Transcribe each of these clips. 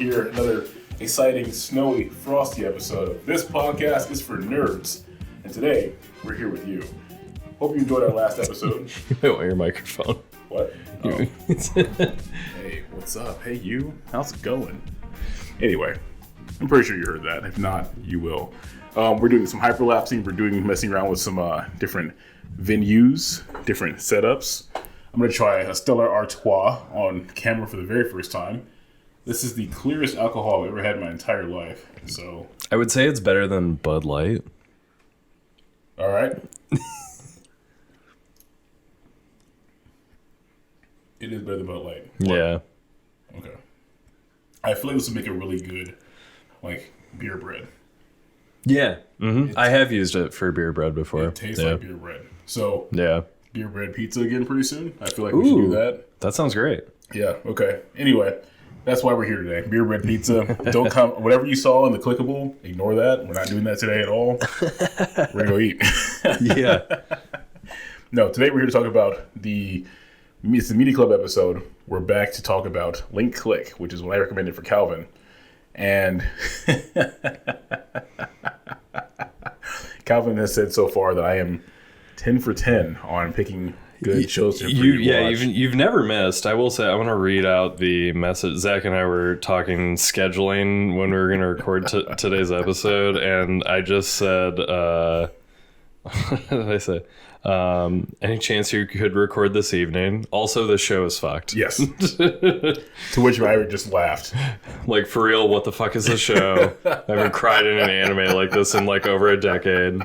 here. Another exciting, snowy, frosty episode of This Podcast is for Nerds. And today, we're here with you. Hope you enjoyed our last episode. You might want your microphone. What? Oh. Hey, what's up? Hey, you. How's it going? Anyway, I'm pretty sure you heard that. If not, you will. We're doing some hyperlapsing. We're messing around with some different venues, different setups. I'm going to try a Stella Artois on camera for the very first time. This is the clearest alcohol I've ever had in my entire life. So I would say it's better than Bud Light. All right. It is better than Bud Light. Yeah. Okay. I feel like this would make a really good, beer bread. Yeah. Mm-hmm. I have used it for beer bread before. It tastes like beer bread. So, yeah. Beer bread pizza again pretty soon. I feel like we should do that. That sounds great. Yeah, okay. Anyway, that's why we're here today. Beer bread pizza. Don't come, whatever you saw in the clickable, ignore that. We're not doing that today at all. We're going to go eat. Yeah. No, today we're here to talk about it's the Media Club episode. We're back to talk about Link Click, which is what I recommended for Calvin. And Calvin has said so far that I am 10 for 10 on picking good shows to watch. You've never missed. I will say, I want to read out the message. Zach and I were talking scheduling when we were going to record today's episode, and I just said, what did I say? Any chance you could record this evening? Also, the show is fucked. Yes. To which I just laughed. Like, for real, what the fuck is this show? I haven't cried in an anime like this in over a decade.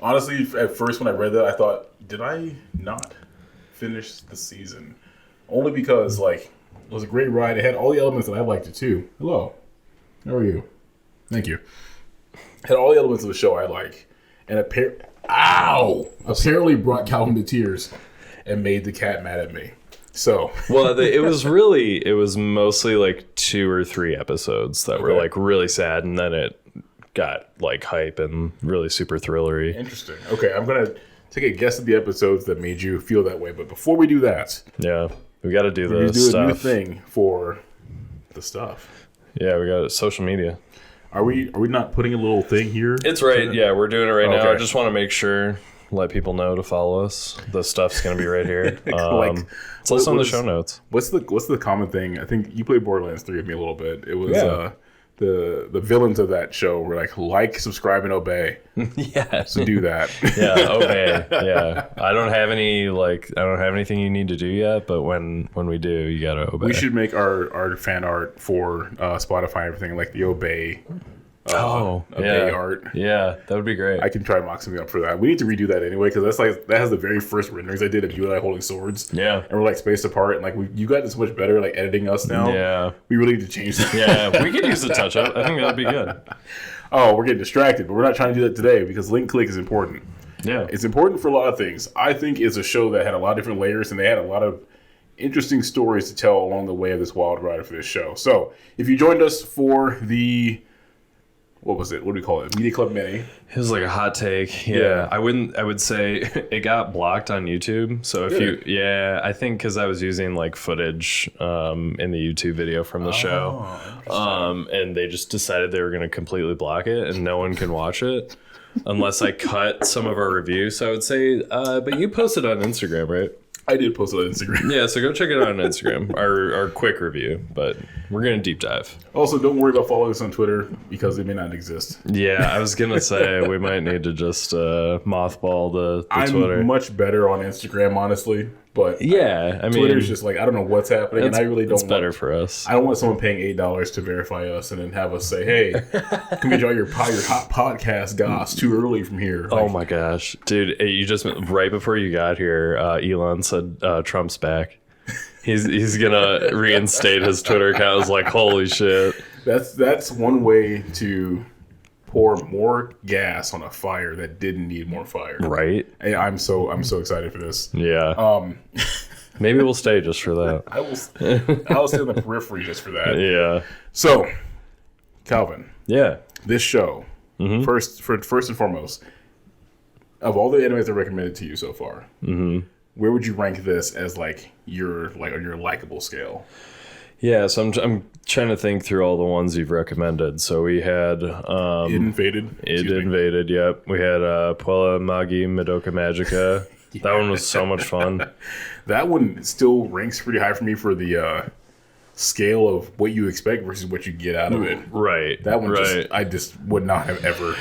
Honestly, at first when I read that, I thought, did I not finish the season? Only because, it was a great ride. It had all the elements that I liked it too. Hello. How are you? Thank you. It had all the elements of the show I like. And apparently brought Calvin to tears and made the cat mad at me. So. Well, it was mostly 2 or 3 episodes that were really sad, and then it got hype and really super thrillery. Interesting. Okay, I'm gonna take a guess at the episodes that made you feel that way, but before we do that, we got to do a new thing for the stuff. Yeah, we got social media. Are we not putting a little thing here? It's right. Yeah, we're doing it right now. I just want to make sure, let people know to follow us. The stuff's gonna be right here. It's also in the show notes. What's the common thing? I think you played Borderlands 3 with me a little bit. It was the villains of that show were like, subscribe, and obey. Yeah. So do that. Yeah, obey. Yeah. I don't have anything you need to do yet, but when we do, you gotta obey. We should make our fan art for Spotify and everything, like the obey. Obey art. Yeah, that would be great. I can try mock something up for that. We need to redo that anyway, because that has the very first renderings I did of you and I holding swords. Yeah. And we're spaced apart, and you got this much better editing us now. Yeah. We really need to change that. Yeah, we could use the touch up. I think that'd be good. Oh, we're getting distracted, but we're not trying to do that today because Link Click is important. Yeah. It's important for a lot of things. I think it's a show that had a lot of different layers, and they had a lot of interesting stories to tell along the way of this wild ride for this show. So, if you joined us for the... What was it? What do we call it? Media Club Mini. It was a hot take. Yeah. I would say it got blocked on YouTube. So I think because I was using footage in the YouTube video from the show. And they just decided they were going to completely block it and no one can watch it unless I cut some of our reviews. So I would say, but you posted on Instagram, right? I did post it on Instagram. Yeah, so go check it out on Instagram. Our quick review, but we're going to deep dive. Also, don't worry about following us on Twitter because it may not exist. Yeah, I was going to say we might need to just mothball the Twitter. I'm much better on Instagram, honestly. But yeah, Twitter's just I don't know what's happening, and I really don't. It's better for us. I don't want someone paying $8 to verify us and then have us say, "Hey, can we enjoy your hot podcast goss too early from here?" Oh my gosh, dude! You just right before you got here, Elon said Trump's back. He's gonna reinstate his Twitter account. I was like, holy shit! That's one way to pour more gas on a fire that didn't need more fire. Right. And I'm so excited for this. Yeah. Maybe we'll stay just for that. I will stay on the periphery just for that. Yeah. So, Calvin. Yeah. This show, first and foremost, of all the animes I recommended to you so far, where would you rank this as your on your likable scale? Yeah, so I'm trying to think through all the ones you've recommended. So we had Invaded. It Invaded, yep. We had Puella Magi Madoka Magica. Yeah. That one was so much fun. That one still ranks pretty high for me for the scale of what you expect versus what you get out of it. Right. That one I just would not have ever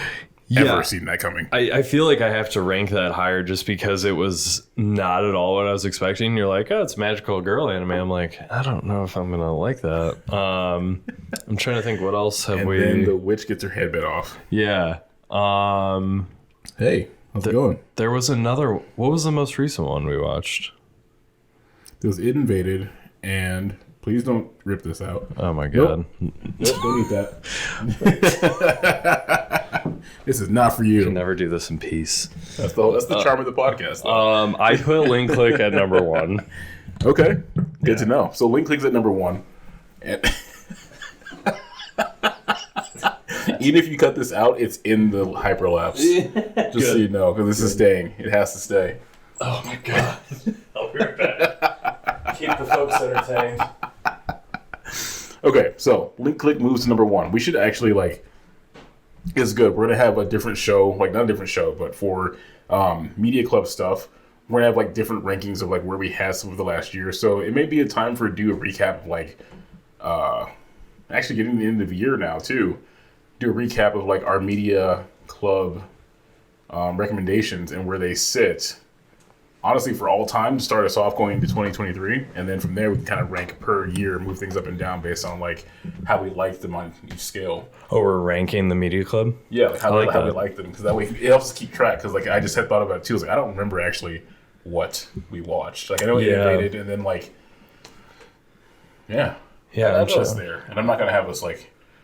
seen that coming. I feel like I have to rank that higher just because it was not at all what I was expecting. You're like, oh, it's magical girl anime. I'm like, I don't know if I'm gonna like that. I'm trying to think what else have we. And then the witch gets her head bit off. Yeah. Hey, how's it going? There was another. What was the most recent one we watched? It was It Invaded, and please don't rip this out. Oh my god! Nope, don't eat that. This is not for you. You can never do this in peace. That's the charm of the podcast. I put Link Click at number 1. Okay, good to know. So Link Click's at number 1, and even if you cut this out, it's in the hyperlapse. Just so you know, because this is staying. It has to stay. Oh my god! I'll be right back. Keep the folks entertained. Okay, so Link Click moves to number 1. We should actually it's good. We're gonna have a different show, not a different show, but for media club stuff, we're gonna have different rankings of where we had some of the last year. So it may be a time for do a recap of actually getting to the end of the year now too. Do a recap of our media club recommendations and where they sit. Honestly, for all time, to start us off going into 2023, and then from there we can kind of rank per year, move things up and down based on how we like them on each scale. Oh, we're ranking the media club. Yeah, how we like them, because that way it helps us keep track. Because I just had thought about it too. I was I don't remember actually what we watched. I know we invaded, and then yeah, I'm just there, and I'm not gonna have us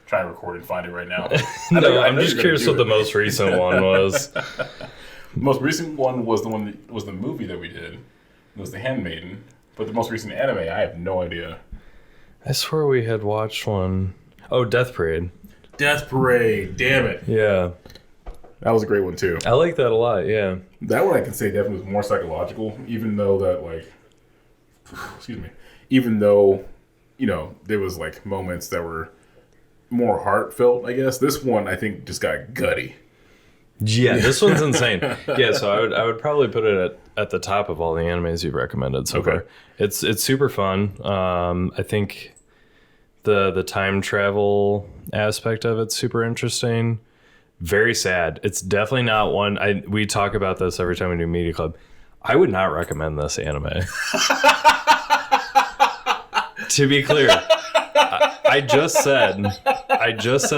try and record and find it right now. No, I'm just curious what the most recent one was. The most recent one was the movie that we did. It was The Handmaiden. But the most recent anime, I have no idea. I swear we had watched one. Oh, Death Parade. Death Parade, damn it. Yeah. That was a great one too. I like that a lot, yeah. That one I can say definitely was more psychological, even though that excuse me. Even though, there was moments that were more heartfelt, I guess. This one I think just got gutty. Yeah, this one's insane. Yeah, so I would probably put it at the top of all the animes you've recommended so far. It's super fun. I think the time travel aspect of it's super interesting. Very sad. It's definitely not one. We talk about this every time we do Media Club. I would not recommend this anime. To be clear, I just said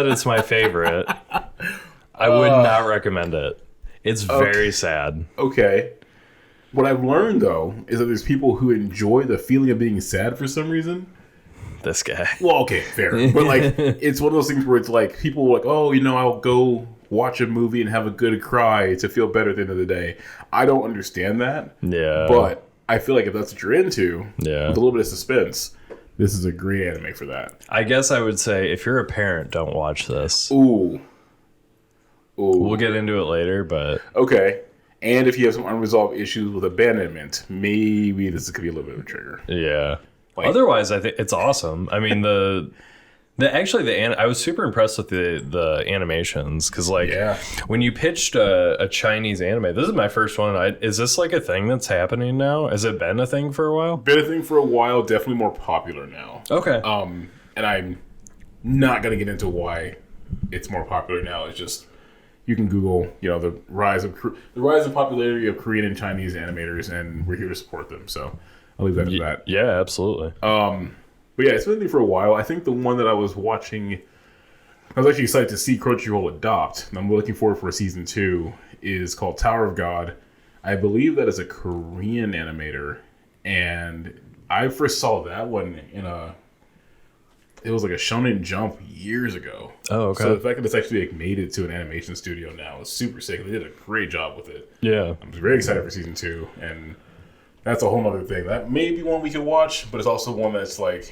it's my favorite. I would not recommend it. It's very sad. Okay. What I've learned, though, is that there's people who enjoy the feeling of being sad for some reason. This guy. Well, okay, fair. But, it's one of those things where it's people are oh, I'll go watch a movie and have a good cry to feel better at the end of the day. I don't understand that. Yeah. But I feel like if that's what you're into, with a little bit of suspense, this is a great anime for that. I guess I would say if you're a parent, don't watch this. Ooh. We'll get into it later, but... Okay. And if you have some unresolved issues with abandonment, maybe this could be a little bit of a trigger. Yeah. Otherwise, I think it's awesome. I mean, I was super impressed with the animations, because when you pitched a Chinese anime, this is my first one. Is this a thing that's happening now? Has it been a thing for a while? Been a thing for a while. Definitely more popular now. Okay. And I'm not gonna get into why it's more popular now. It's just you can Google, the rise of popularity of Korean and Chinese animators, and we're here to support them. So I'll leave that at that. Yeah, absolutely. But yeah, it's been a thing for a while. I think the one that I was watching, I was actually excited to see Crunchyroll adopt, and I'm looking forward for season 2, is called Tower of God. I believe that is a Korean animator, and I first saw that one it was a Shonen Jump years ago. Oh, okay. So the fact that it's actually made it to an animation studio now is super sick. They did a great job with it. Yeah. I'm very excited for season 2, and that's a whole other thing. That may be one we could watch, but it's also one that's I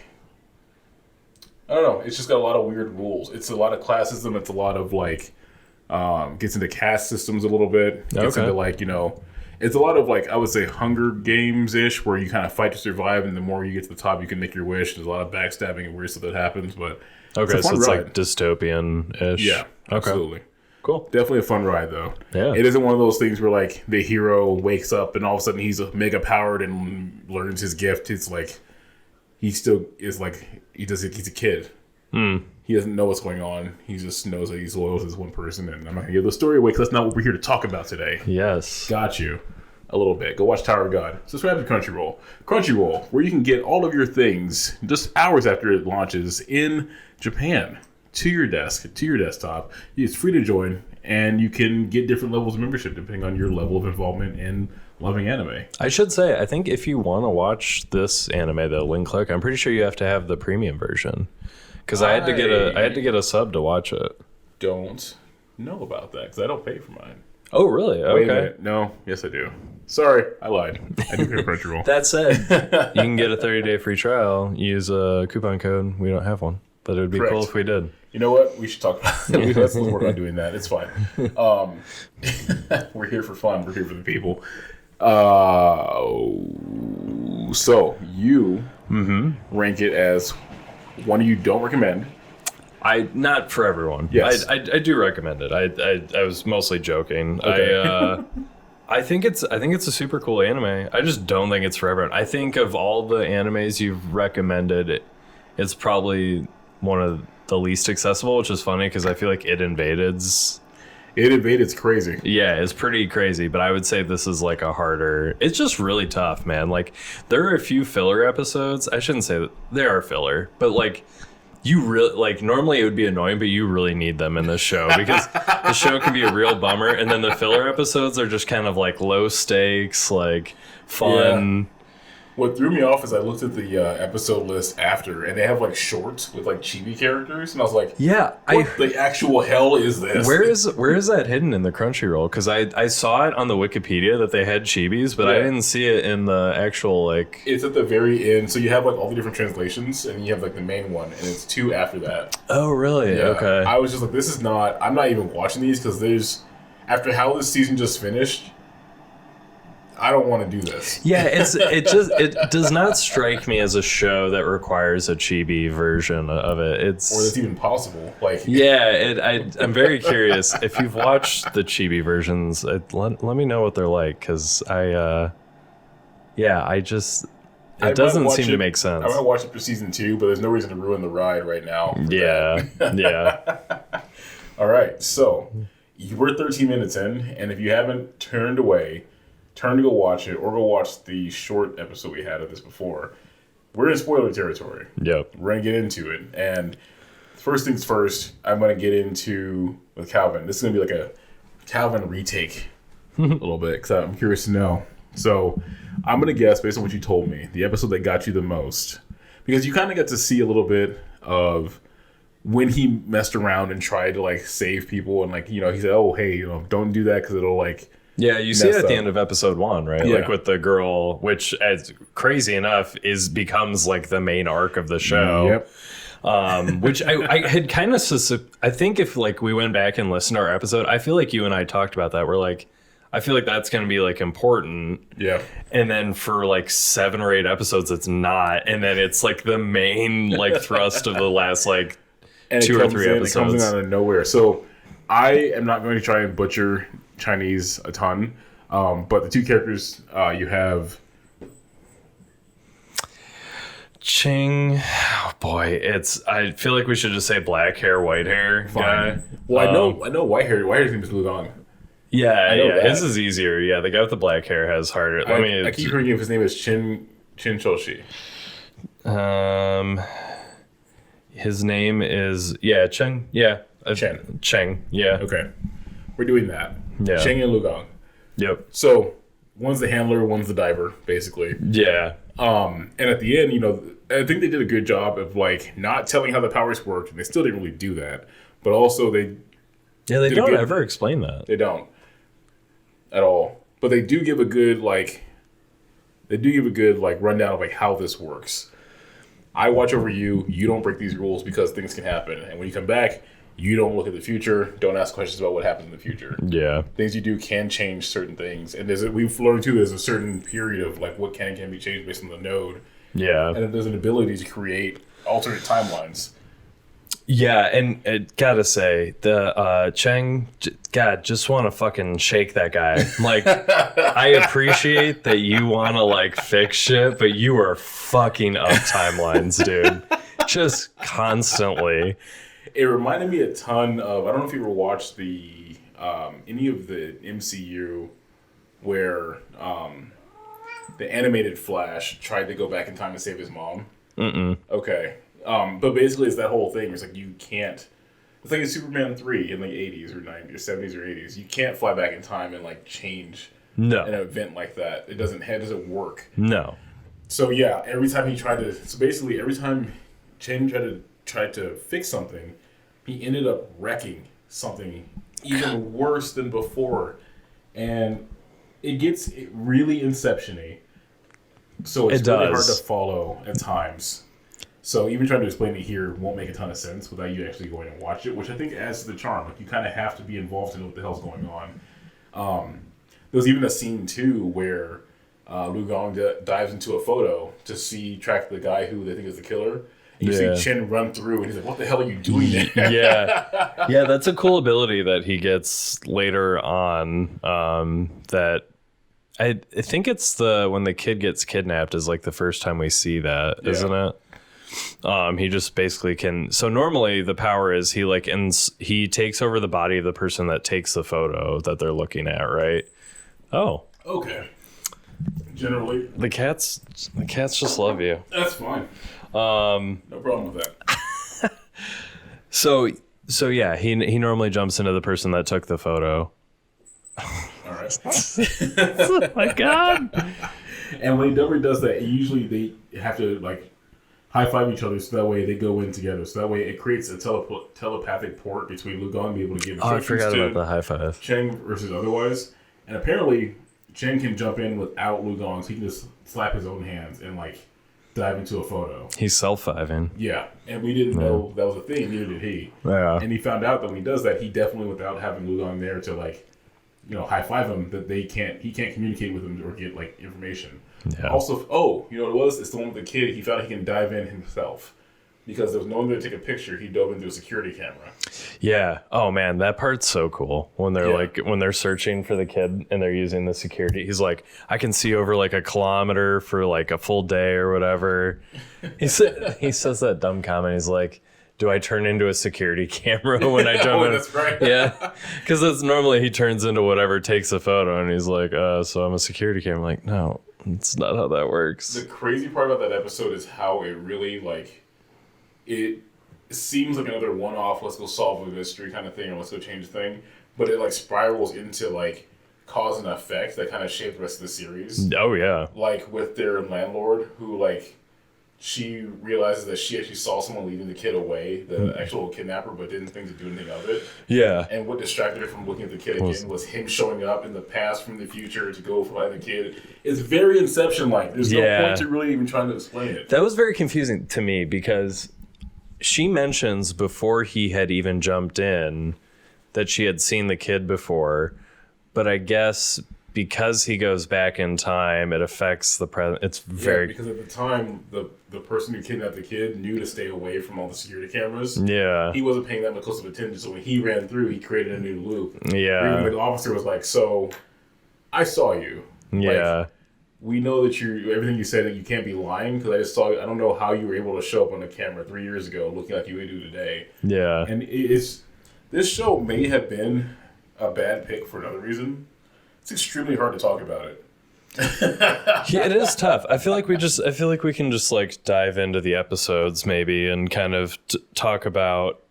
don't know. It's just got a lot of weird rules. It's a lot of classism. It's a lot of gets into caste systems a little bit. Gets into It's a lot of like I would say Hunger Games ish, where you kind of fight to survive, and the more you get to the top, you can make your wish. There's a lot of backstabbing and weird stuff that happens, but Okay, it's a fun so it's ride. like dystopian-ish. Yeah, Okay. absolutely. Cool. Definitely a fun ride, though. Yeah. It isn't one of those things where, like, the hero wakes up and all of a sudden he's mega powered and learns his gift. It's like, he still is like, he's a kid. He doesn't know what's going on. He just knows that he's loyal to this one person. And I'm not going to give the story away because that's not what we're here to talk about today. Yes. Got you. A little bit. Go watch Tower of God. Subscribe to Crunchyroll. Crunchyroll, where you can get all of your things just hours after it launches in Japan. To your desk, to your desktop. It's free to join, and you can get different levels of membership depending on your level of involvement in loving anime. I should say, I think if you want to watch this anime, though, Link Click, I'm pretty sure you have to have the premium version. Because I had to get a sub to watch it. Don't know about that because I don't pay for mine. Oh, really? Okay. Wait a minute. No, yes I do. Sorry, I lied. I do pay for Crunchyroll. That said, you can get a 30-day free trial. Use a coupon code. We don't have one, but it would be Correct. cool if we did. You know what? We should talk about it. Let's work on doing that. It's fine. We're here for fun. We're here for the people. So you rank it as one you don't recommend. Not for everyone. Yes. I do recommend it. I was mostly joking. Okay. I think it's a super cool anime. I just don't think it's for everyone. I think of all the animes you've recommended, it's probably one of the least accessible, which is funny because I feel like It Invaded's crazy. yeah, it's pretty crazy, but I would say this is like a harder. It's just really tough, man. Like there are a few filler episodes. I shouldn't say that there are filler, but like you really like normally it would be annoying, but you really need them in this show because the show can be a real bummer, and then the filler episodes are just kind of like low stakes, like fun. What threw me off is I looked at the episode list after, and they have like shorts with like chibi characters, and I was like, Yeah, what the actual hell is this? Where is that hidden in the Crunchyroll? Because I saw it on the Wikipedia that they had chibis, but I didn't see it in the actual like. It's at the very end, so you have like all the different translations, and you have like the main one, and it's 2 after that. Oh really? Yeah. Okay. I was just like, this is not. I'm not even watching these because there's after how this season just finished. I don't want to do this. Yeah, it does not strike me as a show that requires a chibi version of it. Or that's even possible. Like I'm very curious if you've watched the chibi versions. Let me know what they're like because it doesn't seem to make sense. I might watch it for season 2, but there's no reason to ruin the ride right now. Yeah. All right, so we're 13 minutes in, and if you haven't turned away, turn to go watch it, or go watch the short episode we had of this before. We're in spoiler territory. Yep. We're going to get into it. And first things first, I'm going to get into with Calvin. This is going to be like a Calvin retake a little bit, because I'm curious to know. So I'm going to guess, based on what you told me, the episode that got you the most. Because you kind of got to see a little bit of when he messed around and tried to, like, save people. And, like, he said, oh, hey, don't do that because it'll, like... Yeah, you see it at the end of episod 1, right? Yeah. Like with the girl, which, as crazy enough, becomes like the main arc of the show. Yep. Which I had kind of... I think if like we went back and listened to our episode, I feel like you and I talked about that. We're like, I feel like that's going to be like important. Yeah. And then for like 7 or 8 episodes, it's not. And then it's like the main like thrust of the last like 2 or 3 episodes. It comes in out of nowhere. So I am not going to try and butcher Chinese a ton, but the 2 characters you have Ching. Oh boy, I feel like we should just say black hair, white hair guy. Well, I know white hair. White hair's name is Ludong. Yeah, his is easier. Yeah, the guy with the black hair has harder. I keep hearing his name is Chin Shoshi. His name is Cheng. Yeah, Cheng. Yeah. Okay, we're doing that. Yeah. Cheng and Ludong. Yep. So one's the handler, one's the diver, basically. Yeah. And at the end, I think they did a good job of like not telling how the powers worked, and they still didn't really do that. But also they don't ever explain that. They don't at all. But they do give a good rundown of like how this works. I watch over you. You don't break these rules because things can happen, and when you come back, You don't look at the future. Don't ask questions about what happens in the future. Yeah. Things you do can change certain things. And we've learned, too, there's a certain period of, like, what can and can't be changed based on the node. Yeah. And there's an ability to create alternate timelines. Yeah, and gotta say, the Cheng, God, just want to fucking shake that guy. Like, I appreciate that you want to, like, fix shit, but you are fucking up timelines, dude. Just constantly. It reminded me a ton of, I don't know if you ever watched any of the MCU where the animated Flash tried to go back in time to save his mom. Mm-mm. Okay. But basically it's that whole thing. It's like you can't, it's like in Superman 3 in the 80s or 90s or 70s or 80s. You can't fly back in time and like change an event like that. It doesn't work. No. So yeah, every time Chen tried to fix something, he ended up wrecking something even worse than before. And it gets really Inception-y. So it's really hard to follow at times. So even trying to explain it here won't make a ton of sense without you actually going and watch it, which I think adds to the charm. Like you kind of have to be involved in what the hell's going on. There was even a scene too where Lu Gong dives into a photo to track the guy who they think is the killer. And you see Chen run through, and he's like, "What the hell are you doing there?" Yeah, that's a cool ability that he gets later on. That I think it's when the kid gets kidnapped is like the first time we see that, isn't it? He just basically can. So normally the power is he takes over the body of the person that takes the photo that they're looking at, right? Oh, okay. Generally, the cats just love you. That's fine. No problem with that. So yeah, he normally jumps into the person that took the photo. All right. Oh my God. And when he does that, usually they have to like high five each other so that way they go in together. So that way it creates a telepathic port between Lu Gong being able to give instructions I forgot about the high five. Cheng versus otherwise. And apparently Cheng can jump in without Lu Gong, so he can just slap his own hands and like dive into a photo. He's self-fiving. Yeah, and we didn't know that was a thing. Neither did he. Yeah. And he found out that when he does that, he definitely, without having Lu Gong there to like, high five him, that he can't communicate with him or get like information. Yeah. Also, you know what it was? It's the one with the kid. He found he can dive in himself because there was no one there to take a picture. He dove into a security camera. Yeah. Oh man, that part's so cool when they're when they're searching for the kid and they're using the security. He's like, I can see over like a kilometer for like a full day or whatever. He says that dumb comment. He's like, do I turn into a security camera when I jump in? That's right. Yeah. Because that's normally he turns into whatever takes a photo and he's like, so I'm a security camera. I'm like, no, it's not how that works. The crazy part about that episode is how it really it seems like another one-off, let's go solve a mystery kind of thing or let's go change a thing, but it like spirals into like cause and effect that kind of shape the rest of the series. Oh yeah. Like with their landlord who like she realizes that she actually saw someone leading the kid away, the actual kidnapper, but didn't think to do anything of it. Yeah. And what distracted her from looking at the kid again was him showing up in the past from the future to go find the kid. It's very Inception-like. There's no point to really even trying to explain it. That was very confusing to me because she mentions before he had even jumped in that she had seen the kid before, but I guess because he goes back in time, it affects the present. It's very because at the time the person who kidnapped the kid knew to stay away from all the security cameras. Yeah, he wasn't paying that much close of attention, so when he ran through, he created a new loop. Yeah, the officer was like, "So, I saw you. Yeah." Like, we know that everything you say that you can't be lying because I just saw. I don't know how you were able to show up on the camera 3 years ago looking like you would do today. Yeah, and this show may have been a bad pick for another reason. It's extremely hard to talk about it. Yeah, it is tough. I feel like we can just like dive into the episodes maybe and kind of talk about,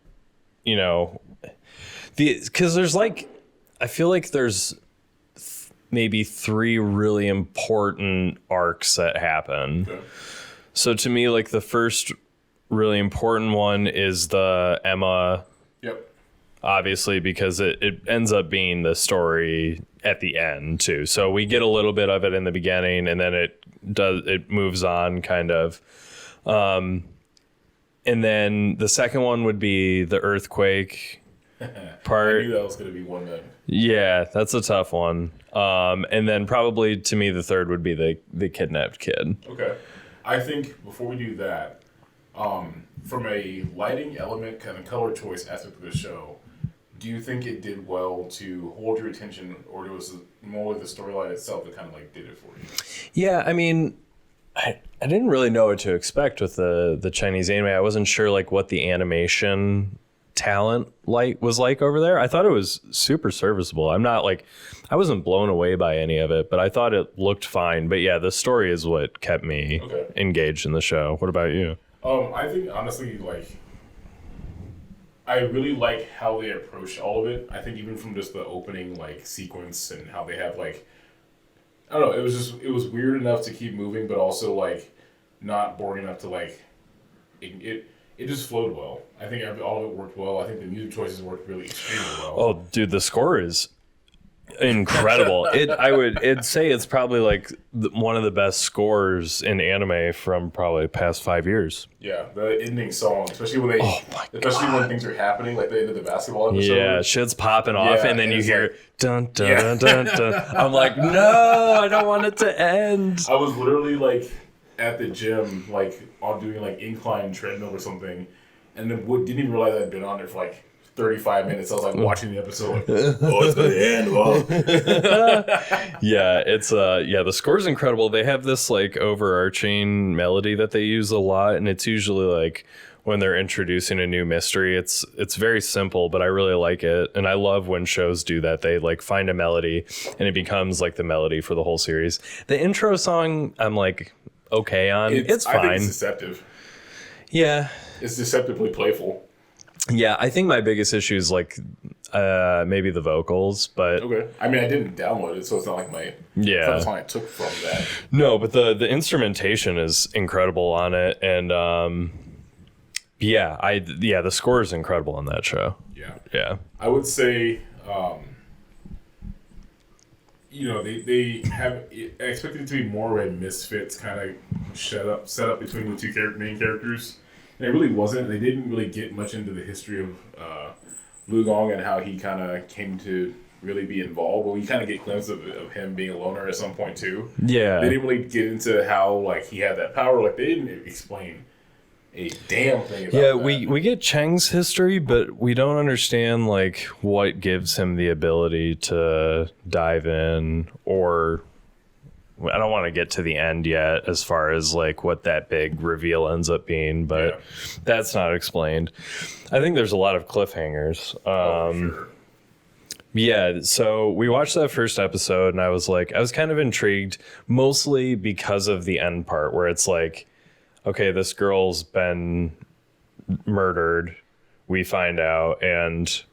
because there's like, I feel like there's maybe 3 really important arcs that happen. Okay. So to me, like the first really important one is the Emma. Yep. Obviously, because it ends up being the story at the end too. So we get a little bit of it in the beginning and then it moves on kind of. And then the second one would be the earthquake part. I knew that was going to be one that... Yeah, that's a tough one. And then probably to me the third would be the kidnapped kid. Okay. I think before we do that, from a lighting element kind of color choice aspect of the show, do you think it did well to hold your attention, or it was more the storyline itself that kind of like did it for you? Yeah, I mean, I didn't really know what to expect with the Chinese anime. I wasn't sure like what the animation talent was like over there. I thought it was super serviceable. I wasn't blown away by any of it, but I thought it looked fine. But yeah, the story is what kept me engaged in the show. What about you? I think honestly, like, I really like how they approach all of it. I think even from just the opening like sequence and how they have like, I don't know, it was weird enough to keep moving, but also like not boring enough to like it just flowed well. I think all of it worked well. I think the music choices worked really extremely well. Oh, dude, the score is incredible. I'd say it's probably like one of the best scores in anime from probably past 5 years. Yeah, the ending song, especially when things are happening, like the end of the basketball episode. Yeah, shit's popping off, and then you hear like, dun dun dun dun dun. I'm like, no, I don't want it to end. I was literally like at the gym, like on doing like incline treadmill or something, and then didn't even realize I'd been on there for like 35 minutes. I was like watching the episode, like, oh, it's gonna end. Oh. Yeah, it's the score's incredible. They have this like overarching melody that they use a lot, and it's usually like when they're introducing a new mystery. It's very simple, but I really like it, and I love when shows do that. They like find a melody, and it becomes like the melody for the whole series. The intro song, I'm like okay on. It's fine. I think it's deceptive. Yeah, it's deceptively playful. Yeah, I think my biggest issue is like maybe the vocals, but okay. I mean, I didn't download it, so it's not like it's not the song I took from that. No, but the instrumentation is incredible on it, and the score is incredible on that show. Yeah. I would say, they have expected it to be more of a misfits kind of set up between the two main characters. And it really wasn't. They didn't really get much into the history of Lu Gong and how he kind of came to really be involved. But we kind of get glimpses of him being a loner at some point too. Yeah. They didn't really get into how like he had that power. Like they didn't explain a damn thing about that. We get Cheng's history, but we don't understand like what gives him the ability to dive in, or I don't want to get to the end yet as far as like what that big reveal ends up being, but that's not explained. I think there's a lot of cliffhangers. Sure. Yeah, so we watched that first episode and I was kind of intrigued, mostly because of the end part where it's like, okay, this girl's been murdered, we find out, and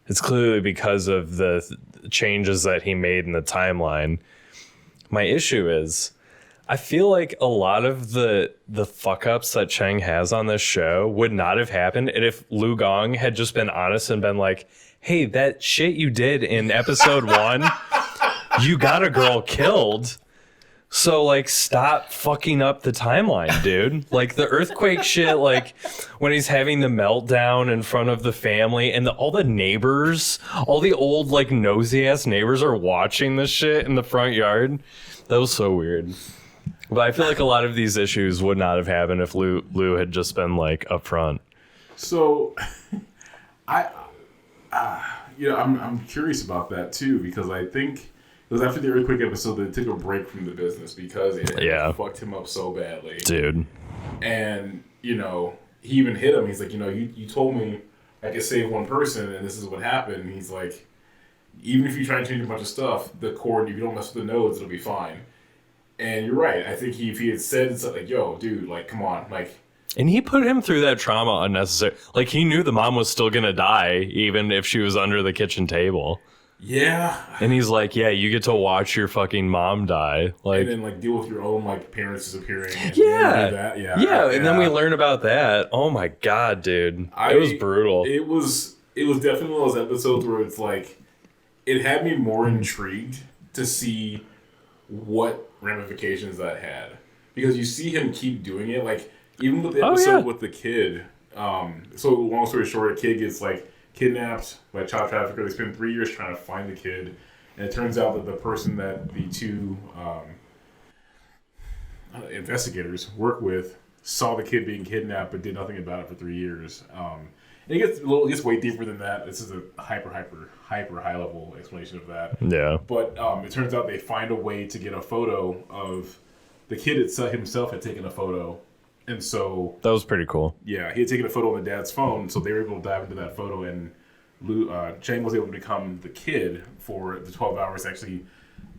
it's clearly because of the changes that he made in the timeline. My issue is, I feel like a lot of the fuck ups that Cheng has on this show would not have happened if Lu Gong had just been honest and been like, hey, that shit you did in episode 1, you got a girl killed. So like, stop fucking up the timeline, dude. Like the earthquake shit, like when he's having the meltdown in front of the family and all the neighbors, all the old like nosy ass neighbors are watching this shit in the front yard. That was so weird. But I feel like a lot of these issues would not have happened if Lou had just been like upfront. So, I'm curious about that too, because I think it was after the earthquake episode that they took a break from the business because it fucked him up so badly. Dude. And, he even hit him. He's like, you told me I could save one person and this is what happened. And he's like, even if you try to change a bunch of stuff, the cord, if you don't mess with the nodes, it'll be fine. And you're right. I think if he had said something like, yo, dude, like, come on, like... And he put him through that trauma unnecessary. Like, he knew the mom was still gonna die, even if she was under the kitchen table. Yeah. And he's like, yeah, you get to watch your fucking mom die. Like, and then, like, deal with your own, like, parents disappearing. And that. Yeah, and then we learn about that. Oh, my God, dude. It was brutal. It was definitely one of those episodes where it's like, it had me more intrigued to see what ramifications that had. Because you see him keep doing it. Like, Even with the episode with the kid. So long story short, a kid gets like kidnapped by a child trafficker. They spend 3 years trying to find the kid, and it turns out that the person that the two investigators work with saw the kid being kidnapped but did nothing about it for 3 years. And it gets way deeper than that. This is a hyper high level explanation of that. Yeah. But it turns out they find a way to get a photo of the kid himself had taken a photo. And so that was pretty cool. Yeah, he had taken a photo on the dad's phone, so they were able to dive into that photo, and Chang was able to become the kid for the 12 hours. Actually,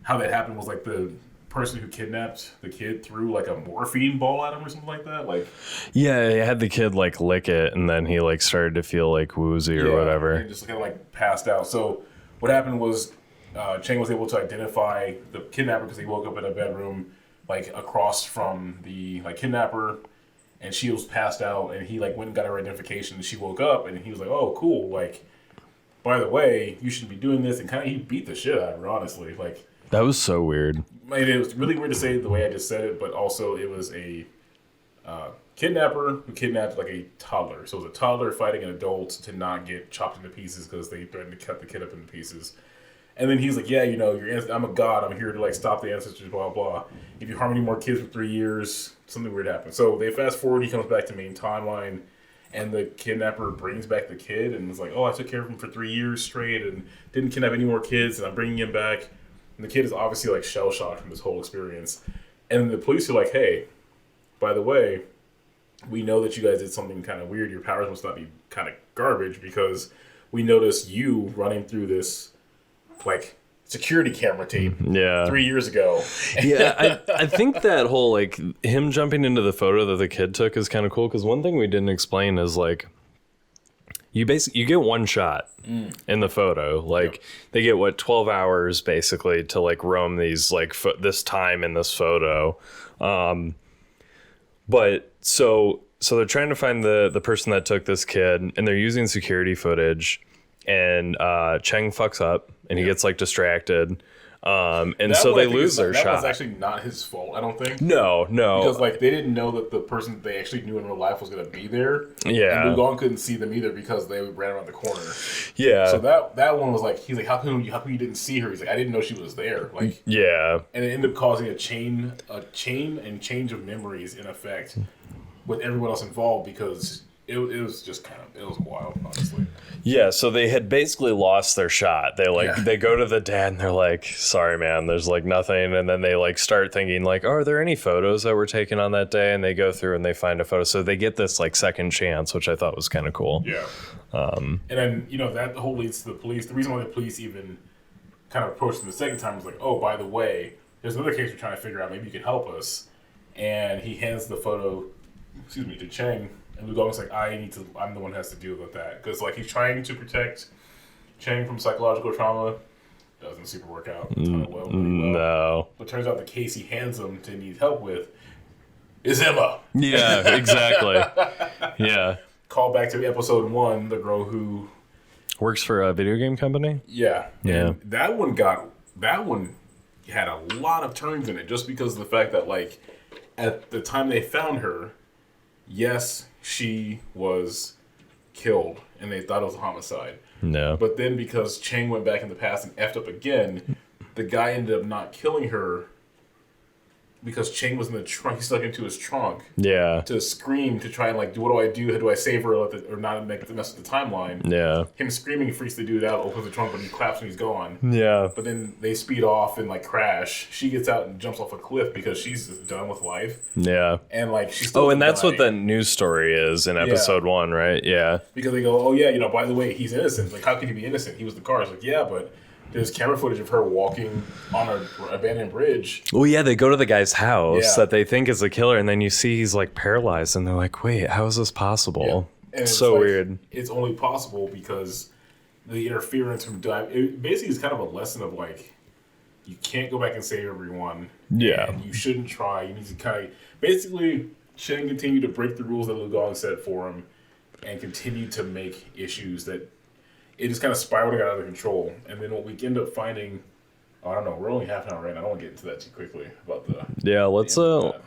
how that happened was like the person who kidnapped the kid threw like a morphine ball at him or something like that. Like, yeah, he had the kid like lick it, and then he like started to feel like woozy or whatever. And just kind of like passed out. So what happened was Chang was able to identify the kidnapper because he woke up in a bedroom like across from the like kidnapper. And she was passed out, and he like went and got her identification. And she woke up, and he was like, "Oh, cool! Like, by the way, you shouldn't be doing this." And kind of he beat the shit out of her, honestly. Like that was so weird. It was really weird to say the way I just said it, but also it was a kidnapper who kidnapped like a toddler. So it was a toddler fighting an adult to not get chopped into pieces because they threatened to cut the kid up into pieces. And then he's like, "Yeah, you know, I'm a god. I'm here to like stop the ancestors. Blah blah. If you harm any more kids for 3 years, something weird happens." So they fast forward. He comes back to main timeline, and the kidnapper brings back the kid and is like, "Oh, I took care of him for 3 years straight and didn't kidnap any more kids, and I'm bringing him back." And the kid is obviously like shell shocked from this whole experience. And the police are like, "Hey, by the way, we know that you guys did something kind of weird. Your powers must not be kind of garbage because we noticed you running through this." Like security camera tape 3 years ago. I think that whole like him jumping into the photo that the kid took is kind of cool because one thing we didn't explain is like you get one shot in the photo. Like they get 12 hours basically to like roam these like this time in this photo. But so they're trying to find the person that took this kid, and they're using security footage, and Cheng fucks up. And he gets like distracted, and so they lose their shot. That was actually not his fault, I don't think. No, because like they didn't know that the person that they actually knew in real life was going to be there. Yeah, and Lugon couldn't see them either because they ran around the corner. Yeah, so that one was like, he's like, how come you didn't see her? He's like, I didn't know she was there. Like, yeah, and it ended up causing a chain and change of memories in effect with everyone else involved because it was just it was wild, honestly. Yeah, so they had basically lost their shot. They go to the dad and they're like, "Sorry, man, there's like nothing." And then they like start thinking like, "Are there any photos that were taken on that day?" And they go through and they find a photo. So they get this like second chance, which I thought was kind of cool. Yeah. And then that whole leads to the police. The reason why the police even kind of approached them the second time was like, "Oh, by the way, there's another case we're trying to figure out. Maybe you can help us." And he hands the photo, to Cheng. And Lugon's like, I'm the one who has to deal with that. Because, like, he's trying to protect Cheng from psychological trauma. Doesn't super work out. Well. No. But turns out the case he hands him to need help with is Emma. Yeah, exactly. Yeah. Call back to episode 1, the girl who works for a video game company? Yeah. Yeah. And that one had a lot of turns in it just because of the fact that, like, at the time they found her, yes, she was killed, and they thought it was a homicide. No. But then because Chang went back in the past and effed up again, the guy ended up not killing her because Chang was in the trunk. He stuck into his trunk. Yeah. To scream, to try and like, what do I do? How do I save her or not make the mess with the timeline? Yeah. Him screaming freaks the dude out, opens the trunk, but he claps when he's gone. Yeah. But then they speed off and like crash. She gets out and jumps off a cliff because she's just done with life. Yeah. And like she's still. Oh, and that's what the news story is in episode 1, right? Yeah. Because they go, oh yeah, by the way, he's innocent. Like, how could he be innocent? He was the car. It's like, yeah, but there's camera footage of her walking on an abandoned bridge. Well, yeah, they go to the guy's house that they think is the killer, and then you see he's like paralyzed, and they're like, wait, how is this possible? Yeah. It's so weird. It's only possible because the interference from it basically is kind of a lesson of like, you can't go back and save everyone. Yeah. And you shouldn't try. You need to kind of basically shouldn't continue to break the rules that Lugon set for him and continue to make issues that it just kind of spiraled out of control. And then what we end up finding Oh, I don't know. We're only half an hour in. I don't want to get into that too quickly about the. Yeah, let's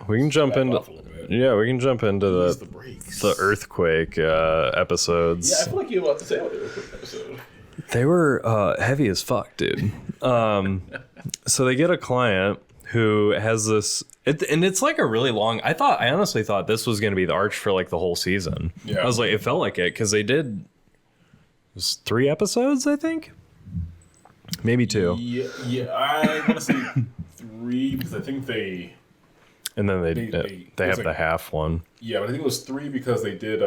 we can jump into. Yeah, we can jump into the earthquake episodes. Yeah, I feel like you have a lot to say about the earthquake episode. They were heavy as fuck, dude. So they get a client who has this, and it's like a really long. I honestly thought this was going to be the arch for like the whole season. Yeah, I was like, it felt like it because they did. It was 3 episodes, I think. Maybe 2. Yeah, I want to say 3 because I think they. And then they have the half one. Yeah, but I think it was 3 because they did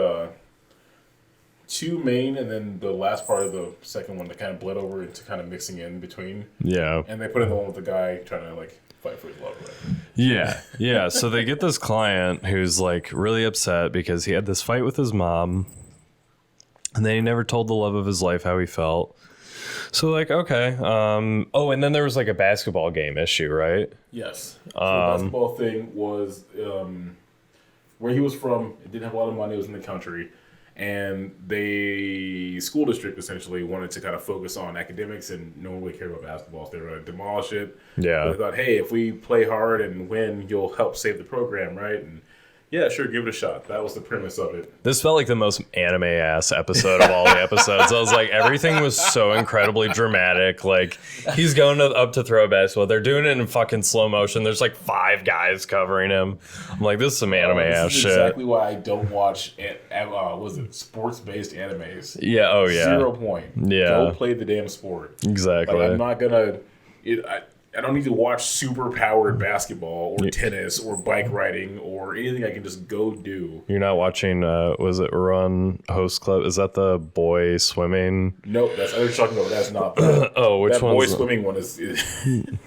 2 main, and then the last part of the second one that kind of bled over into kind of mixing in between. Yeah. And they put in the one with the guy trying to like fight for his love. Right? Yeah, yeah. So they get this client who's like really upset because he had this fight with his mom, and then he never told the love of his life how he felt. So like, okay. Oh, and then there was like a basketball game issue, right? Yes. So the basketball thing was where he was from. It didn't have a lot of money. It was in the country. And the school district essentially wanted to kind of focus on academics and no one really cared about basketball. So they were going to demolish it. Yeah. But they thought, hey, if we play hard and win, you'll help save the program, right? And yeah, sure, give it a shot. That was the premise of it. This felt like the most anime-ass episode of all the episodes. I was like, everything was so incredibly dramatic. Like, he's going up to throw a basketball. They're doing it in fucking slow motion. There's like 5 guys covering him. I'm like, this is some anime-ass shit. Exactly why I don't watch, sports-based animes. Yeah, oh yeah. 0 point. Yeah. Go play the damn sport. Exactly. Like, I'm not gonna... I don't need to watch super powered basketball or tennis or bike riding or anything I can just go do. You're not watching, was it Run Host Club? Is that the boy swimming? Nope, that's what you're talking about. That's not the. Oh, which one? That boy swimming one is.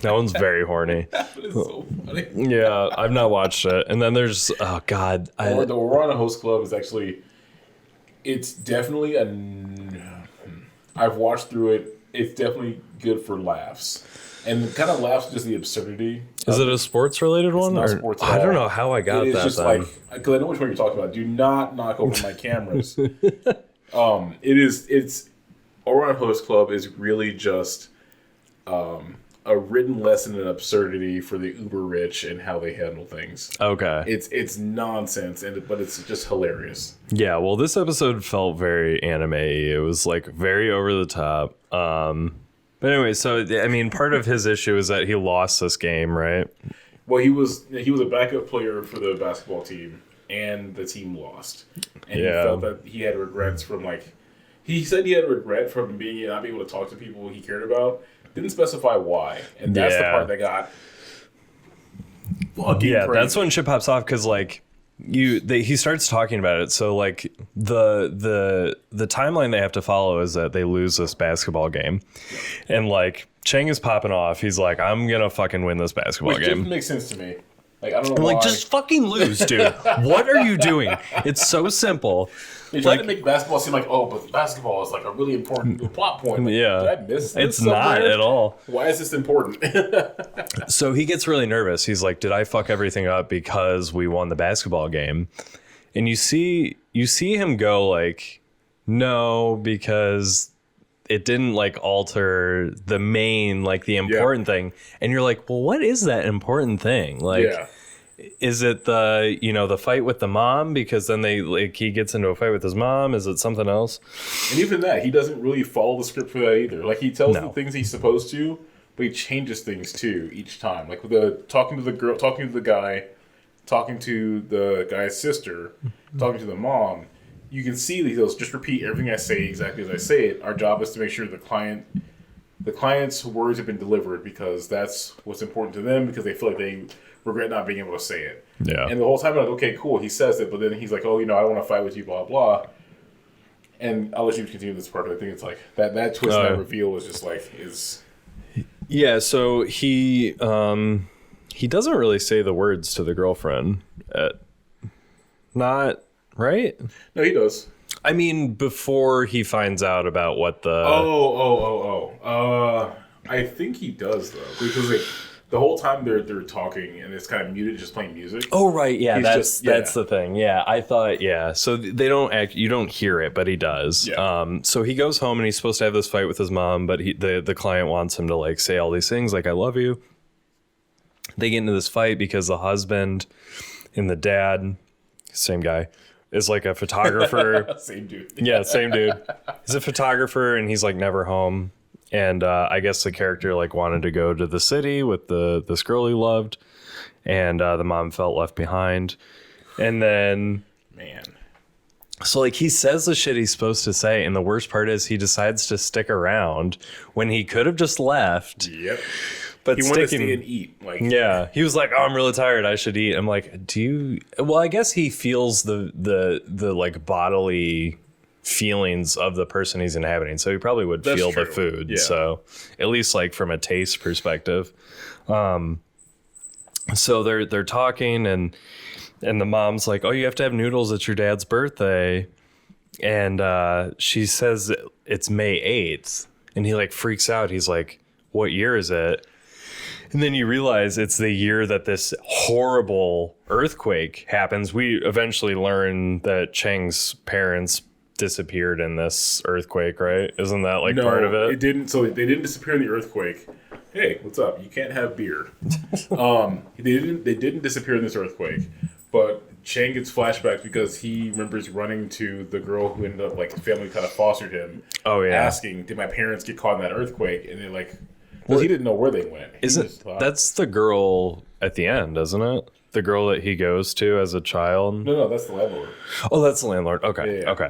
That one's very horny. That is so funny. Yeah, I've not watched it. And then there's, oh God. Or the Run Host Club is actually, it's definitely I've watched through it. It's definitely good for laughs. And kind of laughs just the absurdity. Is it a sports-related one? Not sports at all. I don't know how I got that. It's just like, because I know which one you're talking about. Do not knock over my cameras. It's Orion Host Club is really just a written lesson in absurdity for the uber rich and how they handle things. Okay. It's nonsense, but it's just hilarious. Yeah, well, this episode felt very anime-y. It was like very over the top. But anyway, so I mean, part of his issue is that he lost this game, right? Well, he was a backup player for the basketball team, and the team lost. And he felt that he had regrets from he said he had regret from not being able to talk to people he cared about. Didn't specify why, and that's the part that got fucking crazy. That's when shit pops off because he starts talking about it. So like the timeline they have to follow is that they lose this basketball game, and like Chang is popping off. He's like, I'm gonna fucking win this basketball game. Which doesn't make sense to me. Like, I don't know why. Like, just fucking lose, dude. What are you doing? It's so simple. They try to make basketball seem like, but basketball is like a really important plot point. Like, yeah. Did I miss this It's not at all. Why is this important? So he gets really nervous. He's like, did I fuck everything up because we won the basketball game? And you see him go like, no, because it didn't like alter the main, like the important thing. And you're like, well, what is that important thing? Like, is it the fight with the mom? Because then he gets into a fight with his mom. Is it something else? And even that, he doesn't really follow the script for that either. Like, he tells the things he's supposed to, but he changes things too each time. Like with the talking to the girl, talking to the guy, talking to the guy's sister, talking to the mom. You can see that he'll just repeat everything I say exactly as I say it. Our job is to make sure the client's words have been delivered because that's what's important to them because they feel like they regret not being able to say it. Yeah. And the whole time I'm like, okay, cool, he says it, but then he's like, I don't want to fight with you, blah, blah. And I'll let you continue this part, but I think it's like that twist, that reveal is just like, Yeah, so he doesn't really say the words to the girlfriend. Not... Right? No, he does. I mean, before he finds out about what the... I think he does, though. Because the whole time they're talking and it's kind of muted, just playing music. Oh right, yeah, He's that's the thing. Yeah, I thought so they don't you don't hear it, but he does. Yeah. So he goes home and he's supposed to have this fight with his mom, but the client wants him to like say all these things like I love you. They get into this fight because the husband and the dad, same guy, is like a photographer. Same dude. Yeah, same dude. He's a photographer and he's like never home. And I guess the character like wanted to go to the city with this girl he loved, and the mom felt left behind. And then, man, so like he says the shit he's supposed to say, and the worst part is he decides to stick around when he could have just left. Yep. But he wanted to stay and eat. Like, yeah, he was like, "Oh, I'm really tired. I should eat." I'm like, "Do you?" Well, I guess he feels the like bodily feelings of the person he's inhabiting, so he probably would feel the food. Yeah. So at least like from a taste perspective. So they're talking and the mom's like, "Oh, you have to have noodles. It's your dad's birthday," and she says it's May 8th, and he like freaks out. He's like, "What year is it?" And then you realize it's the year that this horrible earthquake happens. We eventually learn that Cheng's parents disappeared in this earthquake, right? Isn't that like part of it? It didn't. So they didn't disappear in the earthquake. Hey, what's up? You can't have beer. They didn't disappear in this earthquake, but Chang gets flashbacks because he remembers running to the girl who ended up like his family kind of fostered him. Oh yeah, asking, did my parents get caught in that earthquake? And they're like, well, he didn't know where they went. That's the girl at the end, isn't it? The girl that he goes to as a child. No, that's the landlord. Oh, that's the landlord. Okay, yeah. Okay.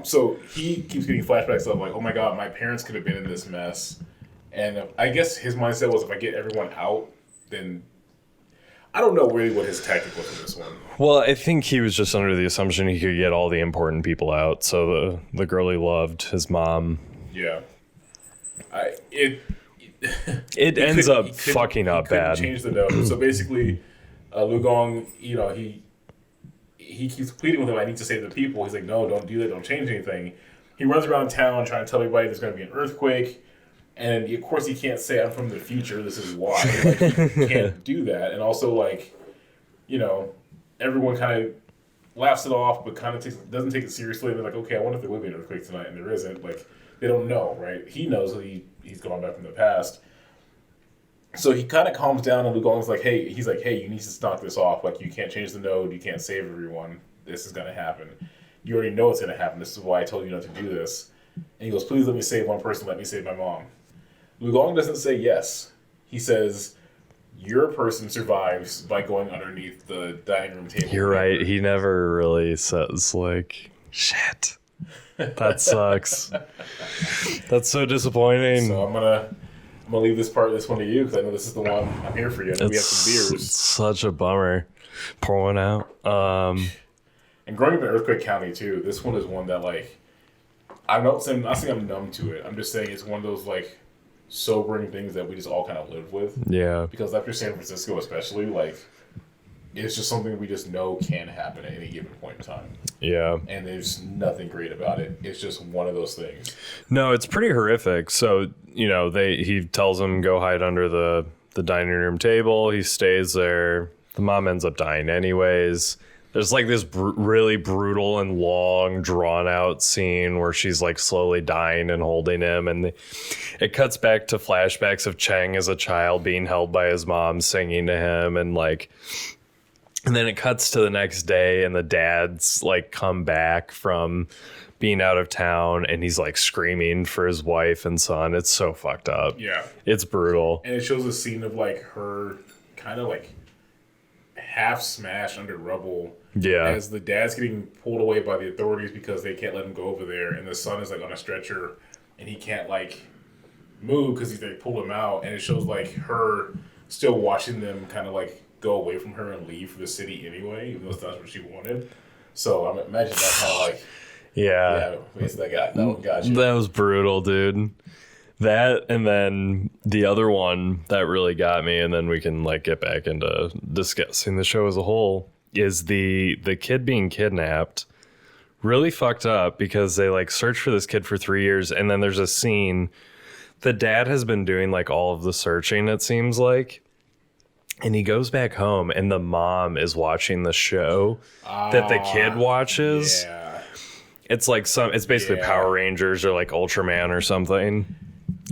So he keeps getting flashbacks of like, oh my god, my parents could have been in this mess. And I guess his mindset was, if I get everyone out, then I don't know really what his tactic was in this one. Well, I think he was just under the assumption he could get all the important people out. So the girl he loved, his mom. Yeah. It ends up fucking up bad. Change the note. So basically, Lu Gong, he keeps pleading with him, I need to save the people. He's like, no, don't do that. Don't change anything. He runs around town trying to tell everybody there's going to be an earthquake. And of course, he can't say, I'm from the future. This is why. Like, he can't do that. And also, like, everyone kind of laughs it off, but kind of doesn't take it seriously. And they're like, okay, I wonder if there will be an earthquake tonight. And there isn't. Like, they don't know, right? He knows that he's gone back from the past. So he kind of calms down, and Lu Gong's like, hey, you need to knock this off. Like, you can't change the node. You can't save everyone. This is going to happen. You already know it's going to happen. This is why I told you not to do this. And he goes, please let me save one person. Let me save my mom. Lu Gong doesn't say yes. He says, your person survives by going underneath the dining room table. You're right. He never really says, like, shit. That sucks. That's so disappointing. So I'm gonna leave this one to you, because I know this is the one I'm here for you. We have some beers. It's such a bummer. Pour one out. And growing up in Earthquake County too, this one is one that, like, I'm not saying I'm numb to it. I'm just saying it's one of those, like, sobering things that we just all kind of live with. Yeah. Because after San Francisco especially, like, it's just something we just know can happen at any given point in time. Yeah. And there's nothing great about it. It's just one of those things. No, it's pretty horrific. So, he tells him go hide under the dining room table. He stays there. The mom ends up dying anyways. There's like this really brutal and long, drawn out scene where she's like slowly dying and holding him. And it cuts back to flashbacks of Cheng as a child being held by his mom, singing to him. And then it cuts to the next day, and the dad's like come back from being out of town, and he's like screaming for his wife and son. It's so fucked up. Yeah. It's brutal. And it shows a scene of like her kind of like half smashed under rubble. Yeah. As the dad's getting pulled away by the authorities because they can't let him go over there, and the son is like on a stretcher, and he can't like move because they pulled him out, and it shows like her still watching them kind of like go away from her and leave for the city anyway, even though that's what she wanted. So I imagine that kind of like, yeah, that one got you. That was brutal, dude. That, and then the other one that really got me, and then we can like get back into discussing the show as a whole, is the kid being kidnapped. Really fucked up, because they like search for this kid for 3 years, and then there's a scene. The dad has been doing like all of the searching, it seems like. And he goes back home, and the mom is watching the show that the kid watches. Yeah. It's like it's basically Power Rangers or like Ultraman or something.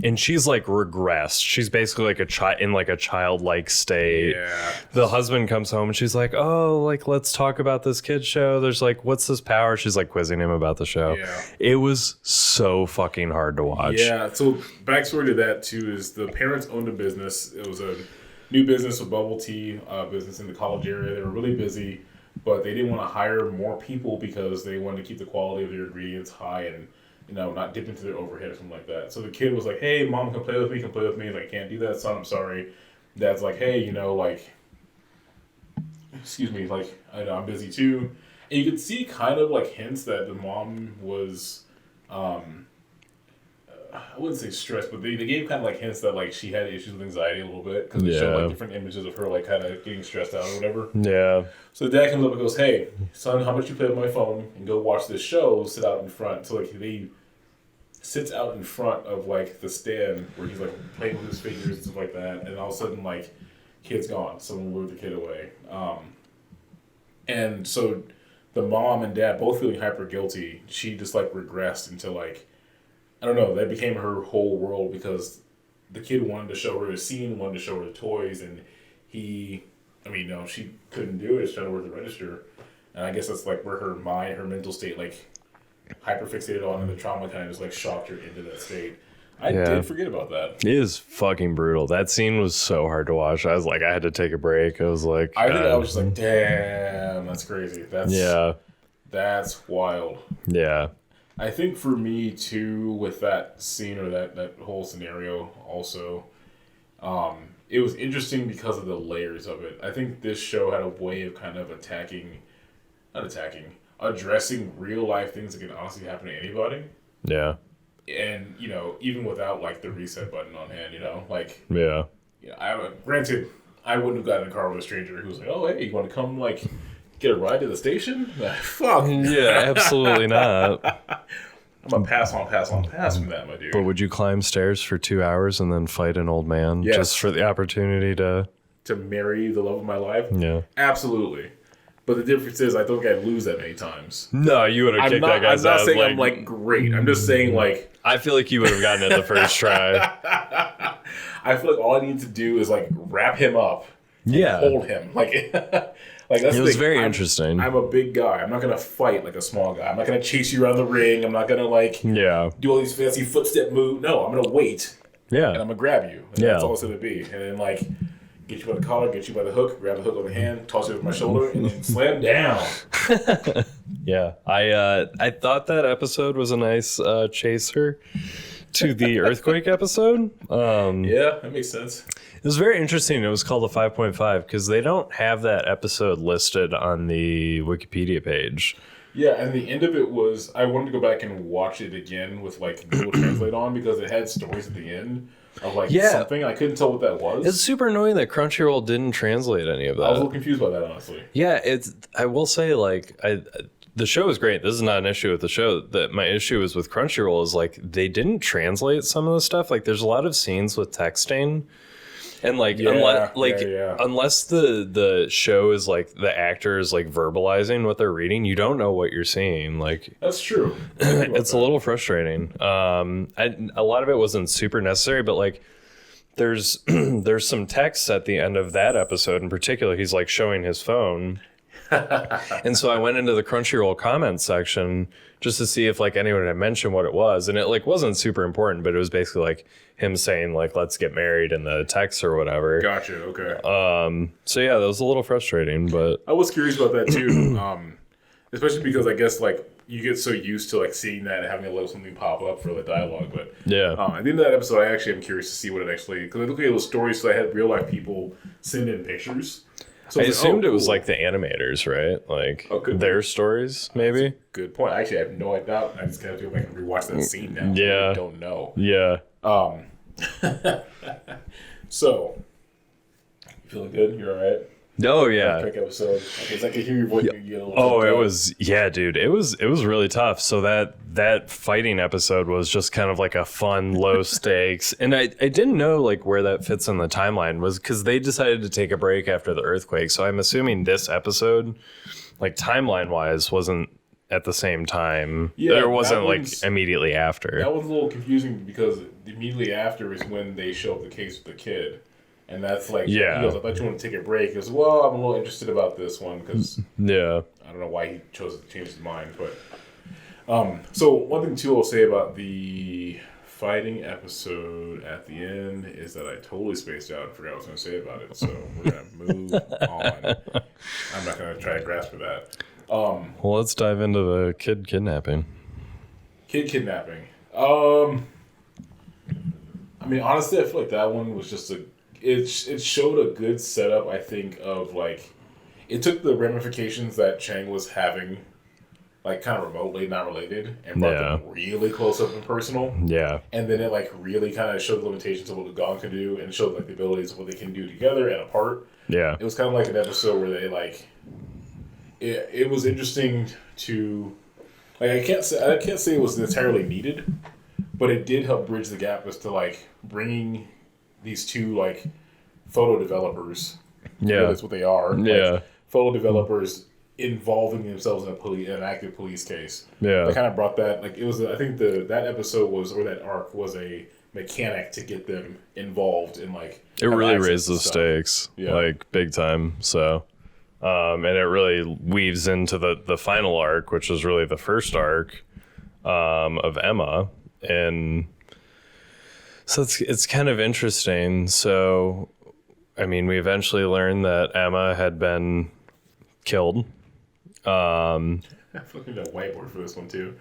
And she's like regressed. She's basically like in like a childlike state. Yeah. The husband comes home and she's like, "Oh, like let's talk about this kid's show. There's like, what's this power?" She's like quizzing him about the show. Yeah. It was so fucking hard to watch. Yeah. So backstory to that too is the parents owned a business. It was a new business, a bubble tea business in the college area. They were really busy, but they didn't want to hire more people because they wanted to keep the quality of their ingredients high and, you know, not dip into their overhead or something like that. So the kid was like, "Hey, mom, come play with me, He's like, "Can't do that, son, I'm sorry." Dad's like, "Hey, you know, like, excuse me, like, I know I'm busy too." And you could see kind of like hints that the mom was, I wouldn't say stressed, but they gave kind of like hints that like she had issues with anxiety a little bit because they showed like different images of her like kind of getting stressed out or whatever. Yeah. So the dad comes up and goes, "Hey, son, how about you play with my phone and go watch this show? Sit out in front." So like he sits out in front of like the stand where he's like playing with his fingers and stuff like that, and all of a sudden like kid's gone. Someone moved the kid away, and so the mom and dad both feeling hyper guilty. She just like regressed into like, I don't know, that became her whole world because the kid wanted to show her the scene, wanted to show her the toys, and she couldn't do it. She's trying to work the register. And I guess that's like where her mind, her mental state, like hyper fixated on, and the trauma kind of just like shocked her into that state. I did forget about that. It is fucking brutal. That scene was so hard to watch. I was like, I had to take a break. I was like, I think I was just like, damn, that's crazy. That's wild. Yeah. I think for me too, with that scene or that whole scenario also, it was interesting because of the layers of it. I think this show had a way of kind of addressing real life things that can honestly happen to anybody. Yeah. And, you know, even without like the reset button on hand, you know, like, yeah. You know, granted, I wouldn't have gotten in a car with a stranger who was like, "Oh, hey, you want to come like get a ride to the station?" Fuck. Yeah, absolutely not. I'm gonna pass on from that, my dude. But would you climb stairs for 2 hours and then fight an old man just for the opportunity to marry the love of my life? Yeah. Absolutely. But the difference is I don't think I'd lose that many times. No, you would have kicked that guy's ass. I'm not saying I'm like great. I'm just saying like I feel like you would have gotten it the first try. I feel like all I need to do is like wrap him up. Yeah. Hold him. Like like that's it was very interesting. I'm a big guy. I'm not gonna fight like a small guy. I'm not gonna chase you around the ring. I'm not gonna like do all these fancy footstep moves. No, I'm gonna wait. Yeah. And I'm gonna grab you. And that's all it's gonna be. And then like get you by the collar, get you by the hook, grab the hook on the hand, toss it over my shoulder, and then slam down. Yeah. I thought that episode was a nice chaser to the earthquake episode. Yeah, that makes sense. It was very interesting. It was called a 5.5 because they don't have that episode listed on the Wikipedia page. Yeah, and the end of it was, I wanted to go back and watch it again with like Google Translate on because it had stories at the end of like something. I couldn't tell what that was. It's super annoying that Crunchyroll didn't translate any of that. I was a little confused by that, honestly. Yeah, I will say, like, the show is great. This is not an issue with the show. That my issue is with Crunchyroll is like they didn't translate some of the stuff. Like, there's a lot of scenes with texting. And like, unless the show is like the actor is like verbalizing what they're reading, you don't know what you're seeing. Like that's true. It's a little frustrating. A lot of it wasn't super necessary, but like there's some text at the end of that episode in particular. He's like showing his phone. And so I went into the Crunchyroll comments section just to see if like anyone had mentioned what it was, and it like wasn't super important, but it was basically like him saying like let's get married in the text or whatever. Gotcha. Okay. So yeah, that was a little frustrating, but I was curious about that too. Especially because I guess like you get so used to like seeing that and having a little something pop up for the dialogue, but yeah. At the end of that episode, I actually am curious to see what it actually, because I looked at those stories, so I had real life people send in pictures. So I assumed it was like the animators, right? Like their stories, maybe. Good point. Actually, I have no idea. I just gotta feel like I can rewatch that scene now. Yeah. I don't know. Yeah. So, you feeling good? You all right? Oh yeah. Earthquake episode. Because I could hear your voice. You know, Oh, it was, yeah, dude. It was really tough. So that fighting episode was just kind of like a fun, low stakes. And I didn't know like where that fits in the timeline was because they decided to take a break after the earthquake. So I'm assuming this episode, like timeline wise, wasn't at the same time. Yeah, it wasn't like immediately after. That was a little confusing because immediately after is when they show up the case with the kid. And that's like, he goes, I thought you wanted to take a break. He goes, well, I'm a little interested about this one because I don't know why he chose to change his mind. But so one thing, too, I'll say about the fighting episode at the end is that I totally spaced out and forgot what I was going to say about it. So we're going to move on. I'm not going to try to grasp for that. Well, let's dive into the kid kidnapping. Kid kidnapping. I mean, honestly, I feel like that one was just it showed a good setup, I think, of like it took the ramifications that Chang was having, like kind of remotely not related, and brought them really close up and personal. Yeah. And then it like really kind of showed the limitations of what the Gong can do, and showed like the abilities of what they can do together and apart. Yeah. It was kind of like an episode where they like it was interesting to like I can't say it was entirely needed, but it did help bridge the gap as to like bringing these two like photo developers. Yeah, that's what they are. Yeah, like, photo developers involving themselves in an active police case. Yeah, they kind of brought that. Like it was, I think that episode was, or that arc was a mechanic to get them involved in like. It really raised the stakes, like big time. So, and it really weaves into the final arc, which is really the first arc of Emma and. So it's kind of interesting. So, I mean, we eventually learned that Emma had been killed. I'm looking at a whiteboard for this one, too.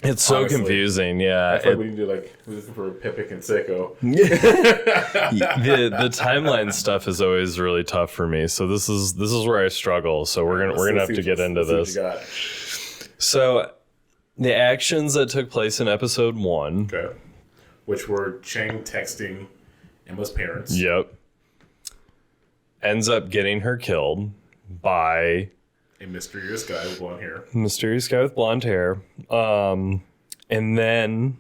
It's so confusing, yeah. I feel like we need to, like, we're looking for Pipik and Seiko. the timeline stuff is always really tough for me. So this is where I struggle. So we're gonna have to get into this. So, the actions that took place in episode 1. Okay. Which were Chang texting Emma's parents. Yep. Ends up getting her killed by a mysterious guy with blonde hair. And then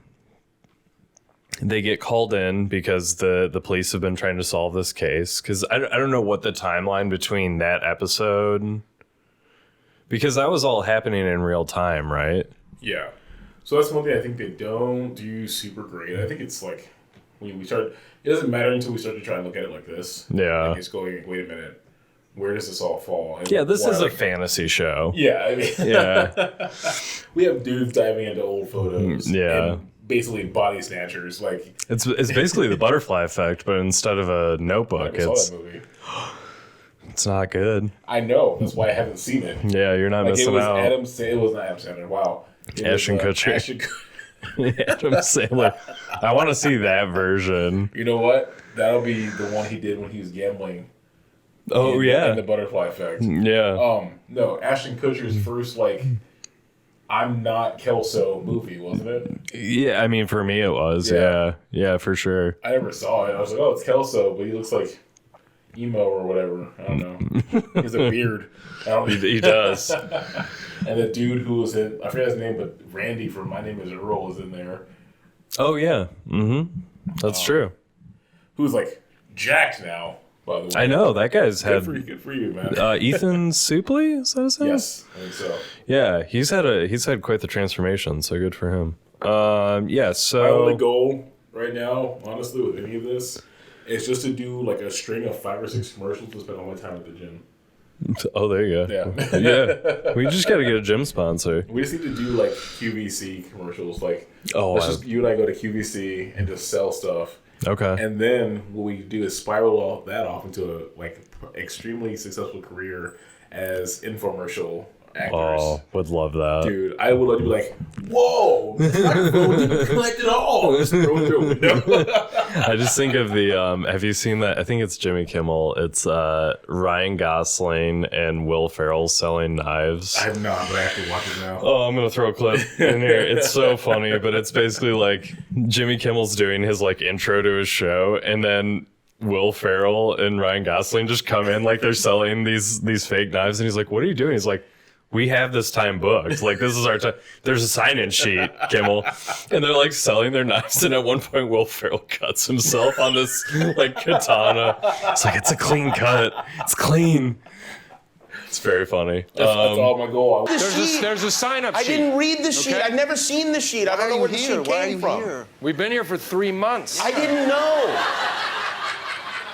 they get called in because the police have been trying to solve this case. Because I don't know what the timeline between that episode... Because that was all happening in real time, right? Yeah. So that's one thing I think they don't do super great. I think it's like when we start, it doesn't matter until we start to try and look at it like this. Yeah. Like it's going, wait a minute, where does this all fall? And yeah, this is a fantasy show. Yeah, I mean, yeah. We have dudes diving into old photos. Yeah. And basically body snatchers. Like it's basically the butterfly effect, but instead of a notebook, I saw that movie. It's not good. I know. That's why I haven't seen it. Yeah, you're not missing out. It was not Adam Sandler. Wow. Ashton Kutcher. Adam Sandler. I want to see that version. You know what? That'll be the one he did when he was gambling. Oh, in the butterfly effect. Yeah. No, Ashton Kutcher's first, like, I'm Not Kelso movie, wasn't it? Yeah, I mean, for me it was. Yeah. Yeah, for sure. I never saw it. I was like, oh, it's Kelso, but he looks like emo or whatever. I don't know. He has a beard. He does. And the dude who was in, I forget his name, but Randy from My Name is Earl was in there. Oh, yeah. Mm-hmm. That's true. Who's like jacked now, by the way. I know. That guy's had... Good for you, man. Ethan Suplee? Is that his name? Yes, I think so. Yeah, he's had quite the transformation, so good for him. Yeah, so... My only goal right now, honestly, with any of this, is just to do like a string of 5 or 6 commercials to spend all my time at the gym. Oh, there you go. Yeah. Yeah. We just got to get a gym sponsor. We just need to do like QVC commercials. Like, you and I go to QVC and just sell stuff. Okay. And then what we do is spiral that off into a like extremely successful career as infomercial actors. Oh, would love that. Dude, I would love to be like, whoa, microphone didn't connect at all. Just throw it through a window. I just think of the, have you seen that? I think it's Jimmy Kimmel. It's Ryan Gosling and Will Ferrell selling knives. I have not, but I have to watch it now. Oh, I'm going to throw a clip in here. It's so funny, but it's basically like Jimmy Kimmel's doing his like intro to his show, and then Will Ferrell and Ryan Gosling just come in like they're selling these fake knives, and he's like, "What are you doing?" He's like, "We have this time booked. Like, this is our time. There's a sign-in sheet, Kimmel." And they're like selling their knives, and at one point Will Ferrell cuts himself on this like katana. It's like, it's a clean cut. It's clean. It's very funny. That's all my goal. There's a sign-up sheet. I didn't read the sheet. I've never seen the sheet. I don't know where the sheet came from. We've been here for 3 months. I didn't know.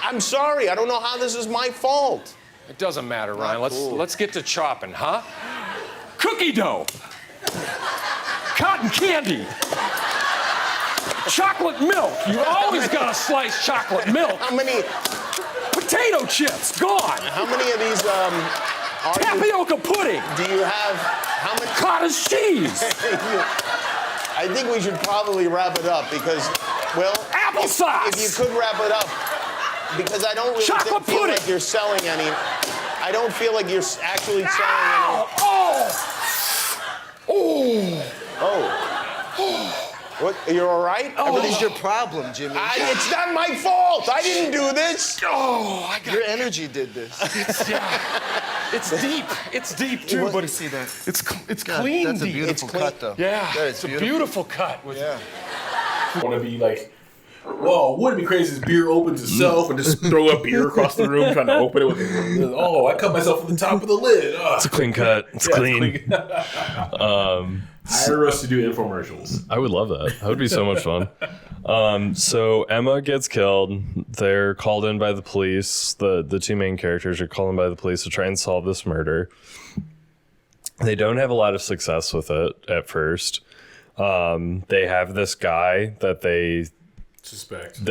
I'm sorry. I don't know how this is my fault. It doesn't matter, Ryan. Let's get to chopping, huh? Cookie dough. Cotton candy. Chocolate milk. You always gotta slice chocolate milk. How many? Potato chips. Gone. How many of these Tapioca pudding. do you have? How many? Cottage cheese. I think we should probably wrap it up because, well, Applesauce. if you could wrap it up, because I don't really Chocolate feel pudding. like you're selling any. I don't feel like you're actually selling Ow! Oh! any. What? You're all right? What is your problem, Jimmy? It's not my fault. I didn't do this. Oh, I got Your energy did this. It's deep. It's deep too, What- but you see that? it's God, clean that's a deep. beautiful clean. cut, though. Yeah, That is it's a beautiful cut. With Yeah. I want to be like, whoa, wouldn't it be crazy if this beer opens itself and just throw a beer across the room trying to open it with I cut myself at the top of the lid. It's a clean cut. It's clean. Hire us to do infomercials. I would love that. That would be so much fun. So Emma gets killed. They're called in by the police. The two main characters are called in by the police to try and solve this murder. They don't have a lot of success with it at first. They have this guy that they suspect.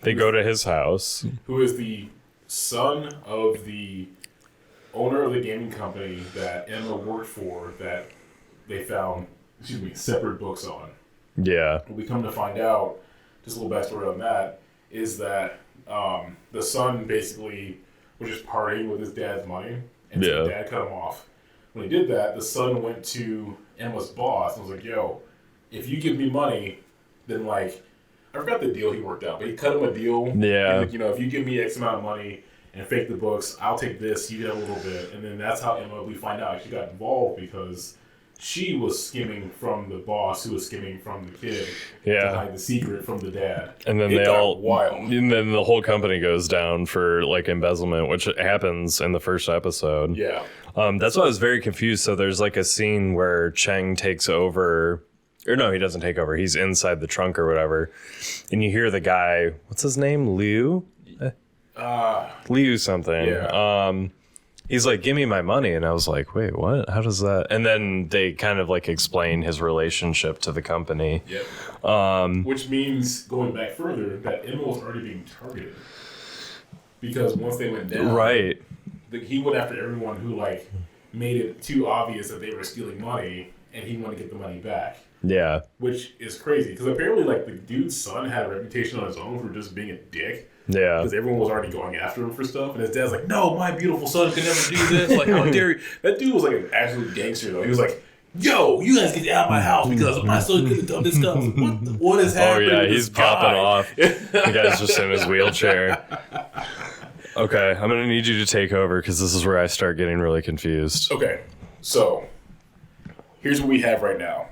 They go to his house. Who is the son of the owner of the gaming company that Emma worked for that they found, separate books on. Yeah. What we come to find out, just a little backstory on that, is that the son basically was just partying with his dad's money, and so his dad cut him off. When he did that, the son went to Emma's boss and was like, yo, if you give me money, then like, I forgot the deal he worked out, but he cut him a deal. Yeah. Like, if you give me X amount of money and fake the books, I'll take this, you get a little bit. And then that's how Emma, we find out, she got involved because she was skimming from the boss who was skimming from the kid to hide the secret from the dad. And then and then the whole company goes down for like embezzlement, which happens in the first episode. Yeah. That's why I was very confused. So there's like a scene where Cheng takes over, or no, he doesn't take over. He's inside the trunk or whatever. And you hear the guy, what's his name? Liu something. Yeah. He's like, give me my money. And I was like, wait, what? How does that? And then they kind of like explain his relationship to the company. Yep. Which means, going back further, that Emma was already being targeted. Because once they went down, right, he went after everyone who like made it too obvious that they were stealing money, and he wanted to get the money back. Yeah. Which is crazy, because apparently like the dude's son had a reputation on his own for just being a dick. Yeah. Because everyone was already going after him for stuff. And his dad's like, no, my beautiful son could never do this. Like, how dare you? That dude was like an absolute gangster, though. He was like, yo, you guys get out of my house because my son could have done this stuff. What is happening? Oh, yeah, he's popping off. The guy's just in his wheelchair. Okay, I'm going to need you to take over because this is where I start getting really confused. Okay, so here's what we have right now.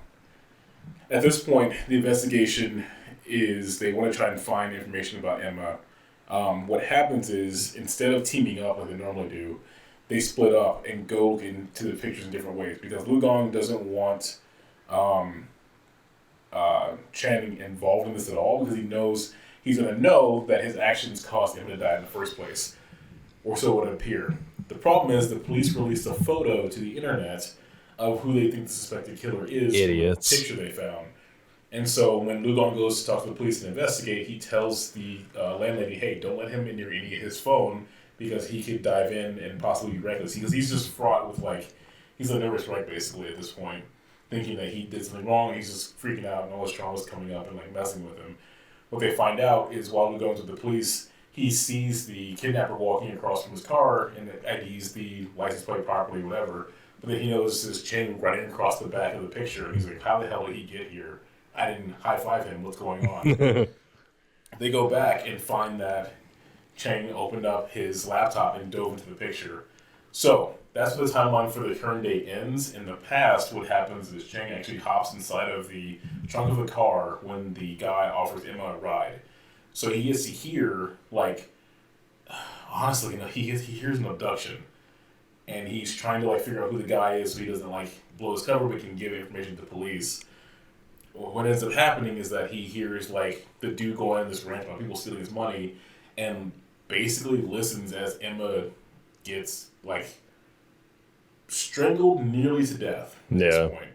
At this point, the investigation is they want to try and find information about Emma. What happens is, instead of teaming up like they normally do, they split up and go into the pictures in different ways because Lu Gong doesn't want Channing involved in this at all because he knows he's going to know that his actions caused him to die in the first place, or so it would appear. The problem is the police released a photo to the internet of who they think the suspected killer is. Idiots. From the picture they found. And so when Lu Gong goes to talk to the police and investigate, he tells the landlady, hey, don't let him in near any of his phone because he could dive in and possibly be reckless. Because he's just fraught with, like, he's a nervous wreck, basically, at this point, thinking that he did something wrong. He's just freaking out and all his trauma's coming up and, like, messing with him. What they find out is while Lu Gong's with the police, he sees the kidnapper walking across from his car and IDs the license plate properly, whatever. But then he notices Cheng running across the back of the picture. And he's like, how the hell did he get here? I didn't high-five him. What's going on? Then They go back and find that Chang opened up his laptop and dove into the picture. So that's where the timeline for the current day ends. In the past, what happens is Chang actually hops inside of the trunk of the car when the guy offers Emma a ride. So he gets to hear, like, honestly, he hears an abduction. And he's trying to, like, figure out who the guy is so he doesn't, like, blow his cover but can give information to police. What ends up happening is that he hears, like, the dude go on this rant about people stealing his money and basically listens as Emma gets, like, strangled nearly to death at this point.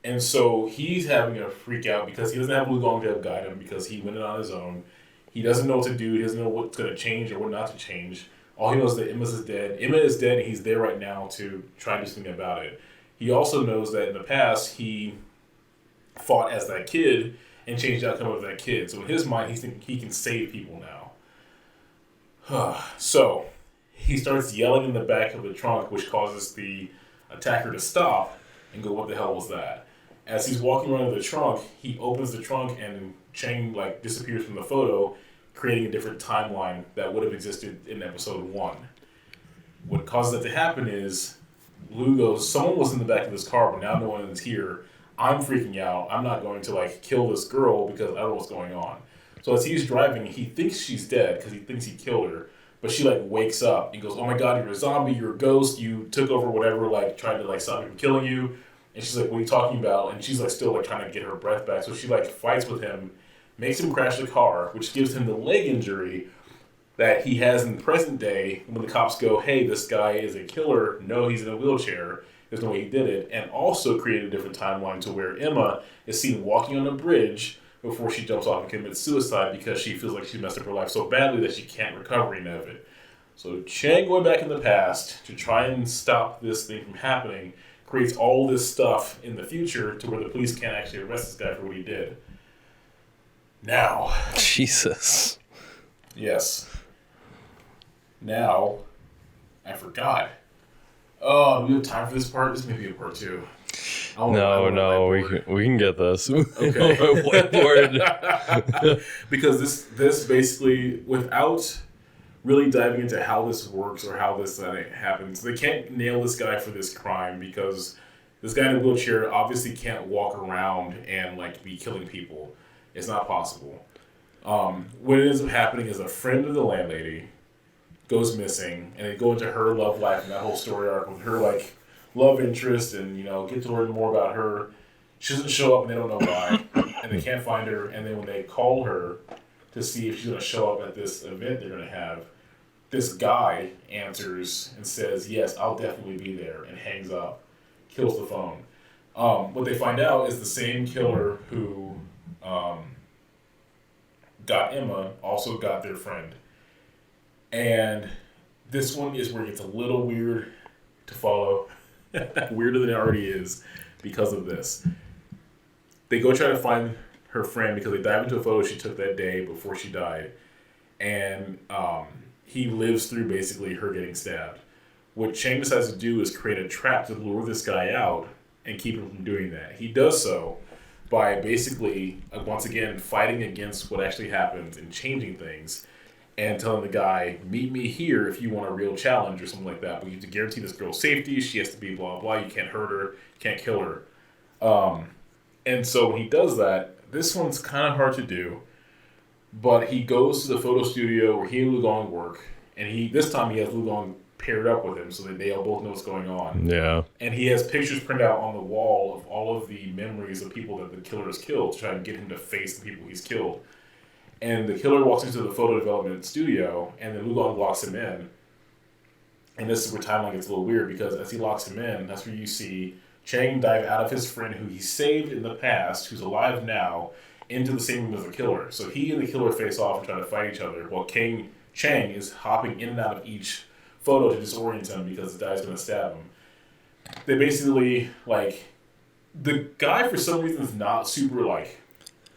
And so he's having a freak out because he doesn't have Lu Gong to guide him because he went it on his own. He doesn't know what to do. He doesn't know what's going to change or what not to change. All he knows is that Emma is dead. Emma is dead, and he's there right now to try and do something about it. He also knows that in the past, he fought as that kid and changed the outcome of that kid. So in his mind, he's thinking he can save people now. So he starts yelling in the back of the trunk, which causes the attacker to stop and go, what the hell was that? As he's walking around the trunk, he opens the trunk and Chang, like, disappears from the photo, creating a different timeline that would have existed in episode 1. What causes that to happen is Lu goes, someone was in the back of this car, but now no one is here. I'm freaking out. I'm not going to, like, kill this girl because I don't know what's going on. So as he's driving, he thinks she's dead because he thinks he killed her. But she, like, wakes up and goes, oh my god, you're a zombie, you're a ghost, you took over whatever, like, trying to, like, stop me from killing you. And she's like, what are you talking about? And she's, like, still, like, trying to get her breath back. So she, like, fights with him, makes him crash the car, which gives him the leg injury that he has in the present day when the cops go, hey, this guy is a killer. No, he's in a wheelchair. There's no way he did it. And also create a different timeline to where Emma is seen walking on a bridge before she jumps off and commits suicide because she feels like she messed up her life so badly that she can't recover any of it. So Chang going back in the past to try and stop this thing from happening creates all this stuff in the future to where the police can't actually arrest this guy for what he did. Now. Jesus. Yes. Now, I forgot. Oh, do we have time for this part? This may be a part 2. No, we can get this. Okay. Whiteboard. Because this basically, without really diving into how this works or how this happens, they can't nail this guy for this crime because this guy in a wheelchair obviously can't walk around and, like, be killing people. It's not possible. What ends up happening is a friend of the landlady goes missing, and they go into her love life and that whole story arc with her, like, love interest and, you know, get to learn more about her. She doesn't show up and they don't know why, and they can't find her. And then when they call her to see if she's going to show up at this event they're going to have, this guy answers and says, yes, I'll definitely be there, and hangs up, kills the phone. What they find out is the same killer who got Emma also got their friend. And this one is where it gets a little weird to follow. Weirder than it already is because of this. They go try to find her friend because they dive into a photo she took that day before she died. And he lives through basically her getting stabbed. What Chang decides to do is create a trap to lure this guy out and keep him from doing that. He does so by basically, once again, fighting against what actually happens and changing things and telling the guy, meet me here if you want a real challenge or something like that. But you have to guarantee this girl's safety. She has to be blah, blah. You can't hurt her. Can't kill her. And so when he does that, this one's kind of hard to do. But he goes to the photo studio where he and Lu Gong work. And this time he has Lu Gong paired up with him so that they all both know what's going on. Yeah. And he has pictures printed out on the wall of all of the memories of people that the killer has killed to try and get him to face the people he's killed. And the killer walks into the photo development studio, and then Lu Gong locks him in. And this is where timeline gets a little weird, because as he locks him in, that's where you see Chang dive out of his friend who he saved in the past, who's alive now, into the same room as the killer. So he and the killer face off and try to fight each other, while Chang is hopping in and out of each photo to disorient him because the guy's going to stab him. They basically, like, the guy for some reason is not super, like,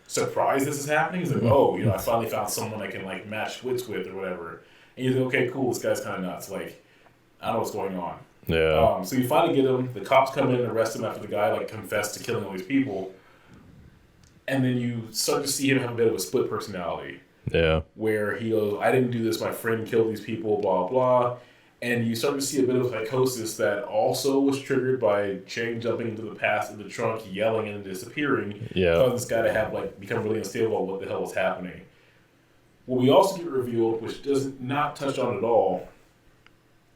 surprised this is happening. He's like, oh, I finally found someone I can, like, match wits with or whatever. And you think, okay, cool, this guy's kind of nuts. Like, I don't know what's going on. Yeah. So you finally get him. The cops come in and arrest him after the guy, like, confessed to killing all these people. And then you start to see him have a bit of a split personality. Yeah. Where he goes, I didn't do this, my friend killed these people, blah, blah. And you start to see a bit of psychosis that also was triggered by Chang jumping into the past in the trunk, yelling and disappearing. Yeah. Causing this guy to have become really unstable on what the hell was happening. What we also get revealed, which does not touch on at all,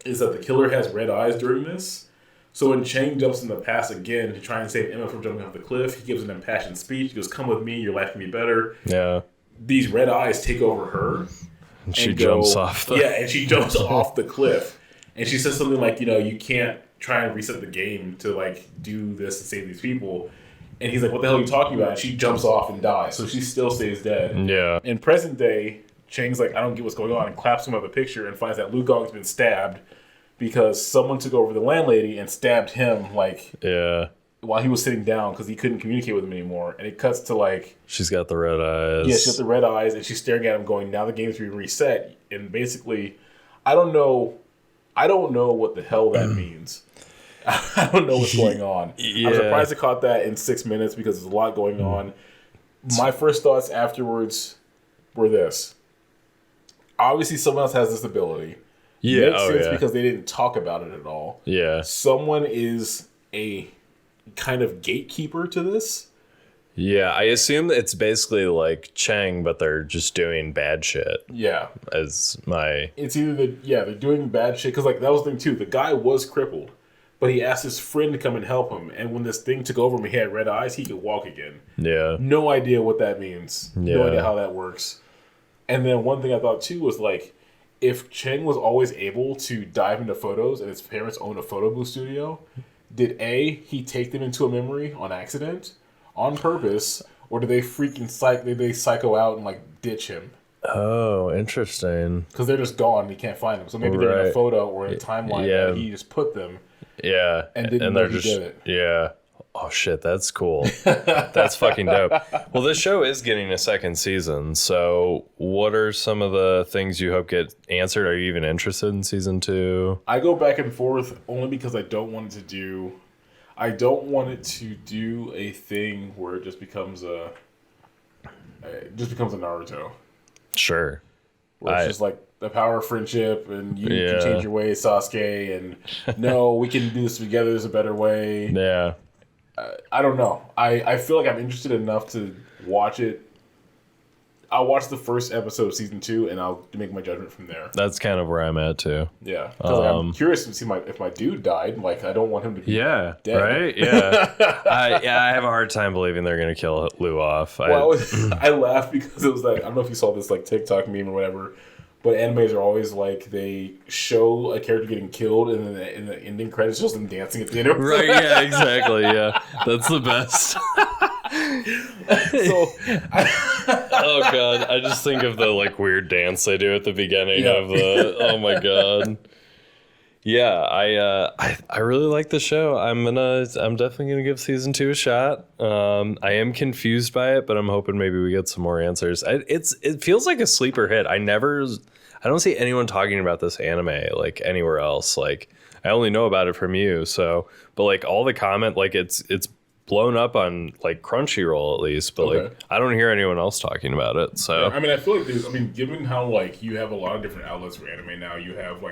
is that the killer has red eyes during this. So when Chang jumps in the past again to try and save Emma from jumping off the cliff, he gives an impassioned speech. He goes, come with me, your life can be better. Yeah. These red eyes take over her. And she jumps off the... Yeah, and she jumps off the cliff. And she says something like, you can't try and reset the game to, do this and save these people. And he's like, what the hell are you talking about? And she jumps off and dies. So she still stays dead. Yeah. In present day, Chang's like, I don't get what's going on, and claps him up a picture and finds that Lu Gong's been stabbed because someone took over the landlady and stabbed him, while he was sitting down because he couldn't communicate with him anymore. And it cuts to, she's got the red eyes. Yeah, she's got the red eyes, and she's staring at him going, now the game's being reset. And basically, I don't know what the hell that means. I don't know what's going on. Yeah. I'm surprised I caught that in 6 minutes because there's a lot going on. My first thoughts afterwards were this. Obviously, someone else has this ability. Yeah, Makes sense because they didn't talk about it at all. Yeah. Someone is a kind of gatekeeper to this. Yeah, I assume it's basically like Chang, but they're just doing bad shit. Yeah. It's either they're doing bad shit. Because, that was the thing, too. The guy was crippled. But he asked his friend to come and help him. And when this thing took over him, he had red eyes, he could walk again. Yeah. No idea what that means. Yeah. No idea how that works. And then one thing I thought, too, was, if Chang was always able to dive into photos and his parents owned a photo booth studio, did he take them into a memory on accident, on purpose, or did they freaking psycho out and, ditch him? Oh, interesting. Because they're just gone and he can't find them. So maybe they're in a photo or in a timeline that he just put them. Yeah. And didn't know he did it. Yeah. Oh, shit, that's cool. That's fucking dope. Well, this show is getting a second season, so what are some of the things you hope get answered? Are you even interested in season 2? I go back and forth only because I don't want it to do a thing where it just becomes a Naruto. Sure. Where it's just the power of friendship and you can change your ways, Sasuke, and no, we can do this together, there's a better way. Yeah. I don't know. I feel like I'm interested enough to watch it. I'll watch the first episode of season 2 and I'll make my judgment from there. That's kind of where I'm at too. Yeah, because I'm curious to see if my dude died. I don't want him to be dead. Right? Yeah. I have a hard time believing they're gonna kill Lou off. I laughed because it was I don't know if you saw this TikTok meme or whatever, but animes are always they show a character getting killed and then in the ending credits shows them dancing at the end of it. Right? Yeah, exactly. Yeah, that's the best. Oh god, I just think of the weird dance they do at the beginning of the. Oh my god. Yeah, I really like the show. I'm definitely gonna give season 2 a shot. I am confused by it, but I'm hoping maybe we get some more answers. It feels like a sleeper hit. I don't see anyone talking about this anime anywhere else. I only know about it from you. So, but all the comment it's blown up on Crunchyroll at least, but I don't hear anyone else talking about it. So yeah, I feel given how you have a lot of different outlets for anime now, you have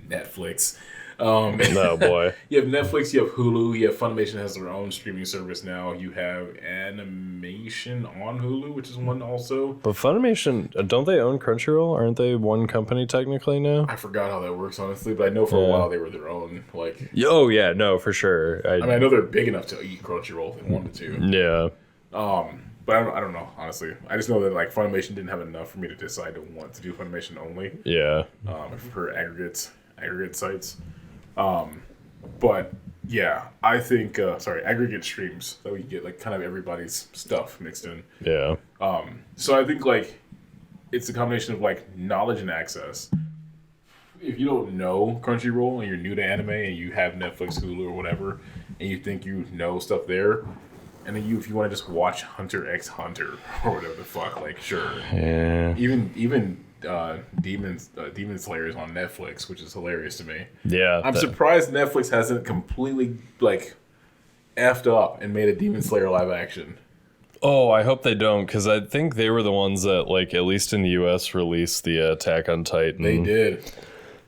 Netflix. No boy. You have Netflix, you have Hulu, you have Funimation has their own streaming service now. You have Animation on Hulu, which is one also. But Funimation, don't they own Crunchyroll? Aren't they one company technically now? I forgot how that works honestly, but I know for a while they were their own. Oh yeah, no, for sure. I know they're big enough to eat Crunchyroll if they wanted to. Yeah. But I don't know, honestly. I just know that Funimation didn't have enough for me to decide to want to do Funimation only. Yeah. For aggregate sites. But yeah, I think aggregate streams that we get kind of everybody's stuff mixed in. Yeah. So I think it's a combination of knowledge and access. If you don't know Crunchyroll and you're new to anime and you have Netflix, Hulu, or whatever, and you think you know stuff there, and then if you want to just watch Hunter x Hunter or whatever the fuck, sure. Yeah. Even Demon Slayer is on Netflix, which is hilarious to me. Yeah. I'm surprised Netflix hasn't completely effed up and made a Demon Slayer live action. Oh, I hope they don't, because I think they were the ones that, like, at least in the U.S., released the Attack on Titan. They did.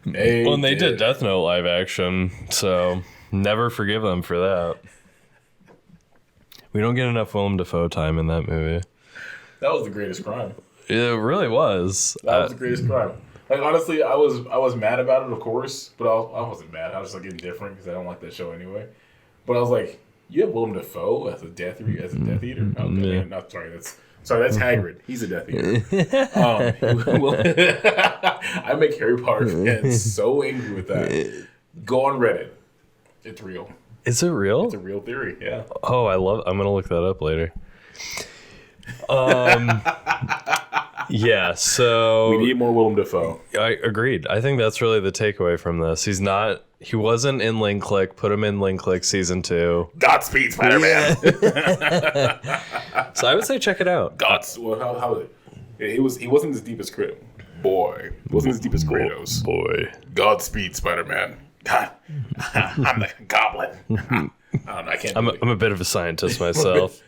Well, they did Death Note live action, so never forgive them for that. We don't get enough Willem Dafoe time in that movie. That was the greatest crime. It really was. That was the greatest crime. Like, honestly, I was mad about it, of course, but I wasn't mad. I was just like indifferent because I don't like that show anyway. But I was like, you have Willem Dafoe as a Death Eater? Oh, yeah. Not sorry. That's Hagrid. He's a Death Eater. I make Harry Potter fans so angry with that. Go on Reddit. It's real. Is it real? It's a real theory. Yeah. Oh, I'm gonna look that up later. Yeah, so we need more Willem Dafoe. I agreed. I think that's really the takeaway from this. He wasn't in Link Click. Put him in Link Click season 2. Godspeed, Spider-Man. So I would say check it out. Well, how is it? He wasn't as deep as Kratos. Boy. He wasn't as deep as Kratos. Boy. Godspeed, Spider-Man. God, I'm the goblin. I don't know. I can't. I'm a bit of a scientist myself.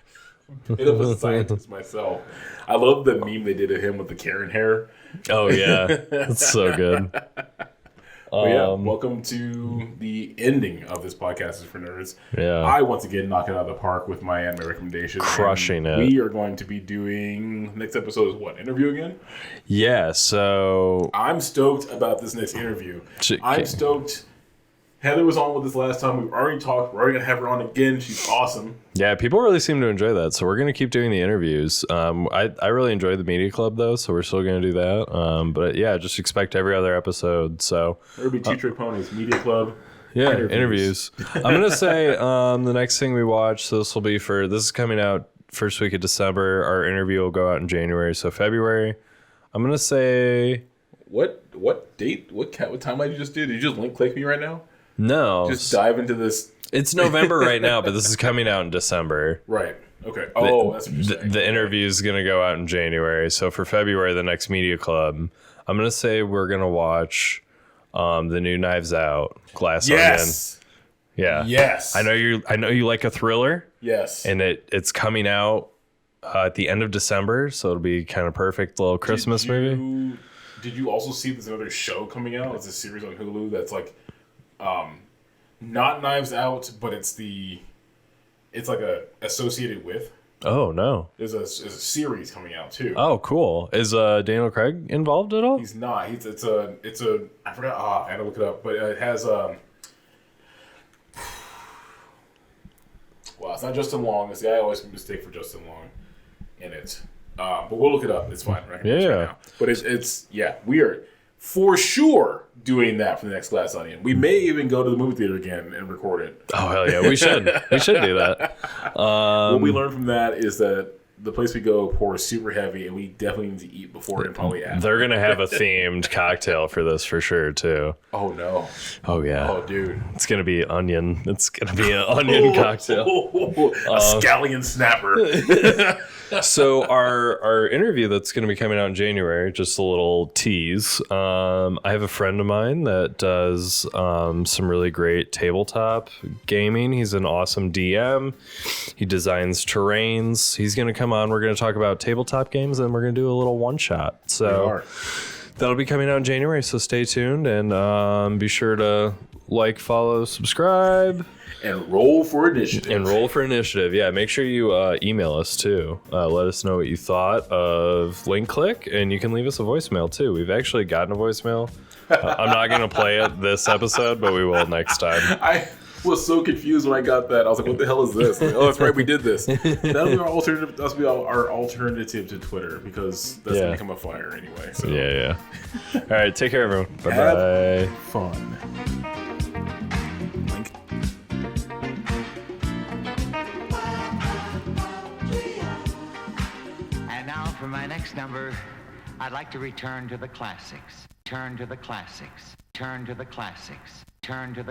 Bit of a scientist myself. I love the meme they did of him with the Karen hair. Oh yeah, that's so good. But yeah, welcome to the ending of this podcast is for nerds. Yeah, I once again knock it out of the park with my anime recommendations. Crushing it. We are going to be doing next episode is what, interview again? Yeah. So I'm stoked about this next interview. I'm stoked. Heather was on with us last time. We've already talked. We're already going to have her on again. She's awesome. Yeah, people really seem to enjoy that. So we're going to keep doing the interviews. I really enjoyed the Media Club, though, so we're still going to do that. But yeah, just expect every other episode. So there'll be Two Trick Ponies, Media Club. Yeah, interviews. I'm going to say the next thing we watch, so this is coming out first week of December. Our interview will go out in January, so February. I'm going to say... What date? What time did you just do? Did you just link click me right now? No. Just dive into this. It's November right now, but this is coming out in December. Right. Okay. Oh, that's what you're saying. The interview is going to go out in January. So for February, the next Media Club, I'm going to say we're going to watch the new Knives Out, Glass Onion. Yeah. Yes. I know you like a thriller. Yes. And it's coming out at the end of December, so it'll be kind of perfect little Christmas movie. Did you also see there's another show coming out? It's a series on Hulu that's like not Knives Out, but it's like associated with. Oh no! There's a series coming out too. Oh cool! Is Daniel Craig involved at all? He's not. It's a I forgot. I had to look it up, but it has Well, it's not Justin Long. This guy I always mistake for Justin Long in it. But we'll look it up. It's fine. Right now. But it's we are for sure doing that for the next Glass Onion. We may even go to the movie theater again and record it. Oh hell yeah, we should. We should do that. What we learned from that is that the place we go pours super heavy, and we definitely need to eat before and probably after. They're gonna have a themed cocktail for this for sure too. Oh no. Oh yeah. Oh dude. It's gonna be onion. It's gonna be an onion cocktail. A scallion snapper. So our interview that's going to be coming out in January, just a little tease. I have a friend of mine that does some really great tabletop gaming. He's an awesome DM. He designs terrains. He's going to come on. We're going to talk about tabletop games, and we're going to do a little one shot. So that'll be coming out in January. So stay tuned and be sure to like, follow, subscribe. And roll for initiative. Yeah, make sure you email us too. Let us know what you thought of Link Click, and you can leave us a voicemail too. We've actually gotten a voicemail. I'm not going to play it this episode, but we will next time. I was so confused when I got that. I was like, what the hell is this? Like, oh, that's right, we did this. That'll be our alternative to Twitter, because that's going to become a flyer anyway. So. Yeah. All right, take care, everyone. Bye-bye. Have fun. For my next number, I'd like to return to the classics. Turn to the classics. Turn to the classics. Turn to the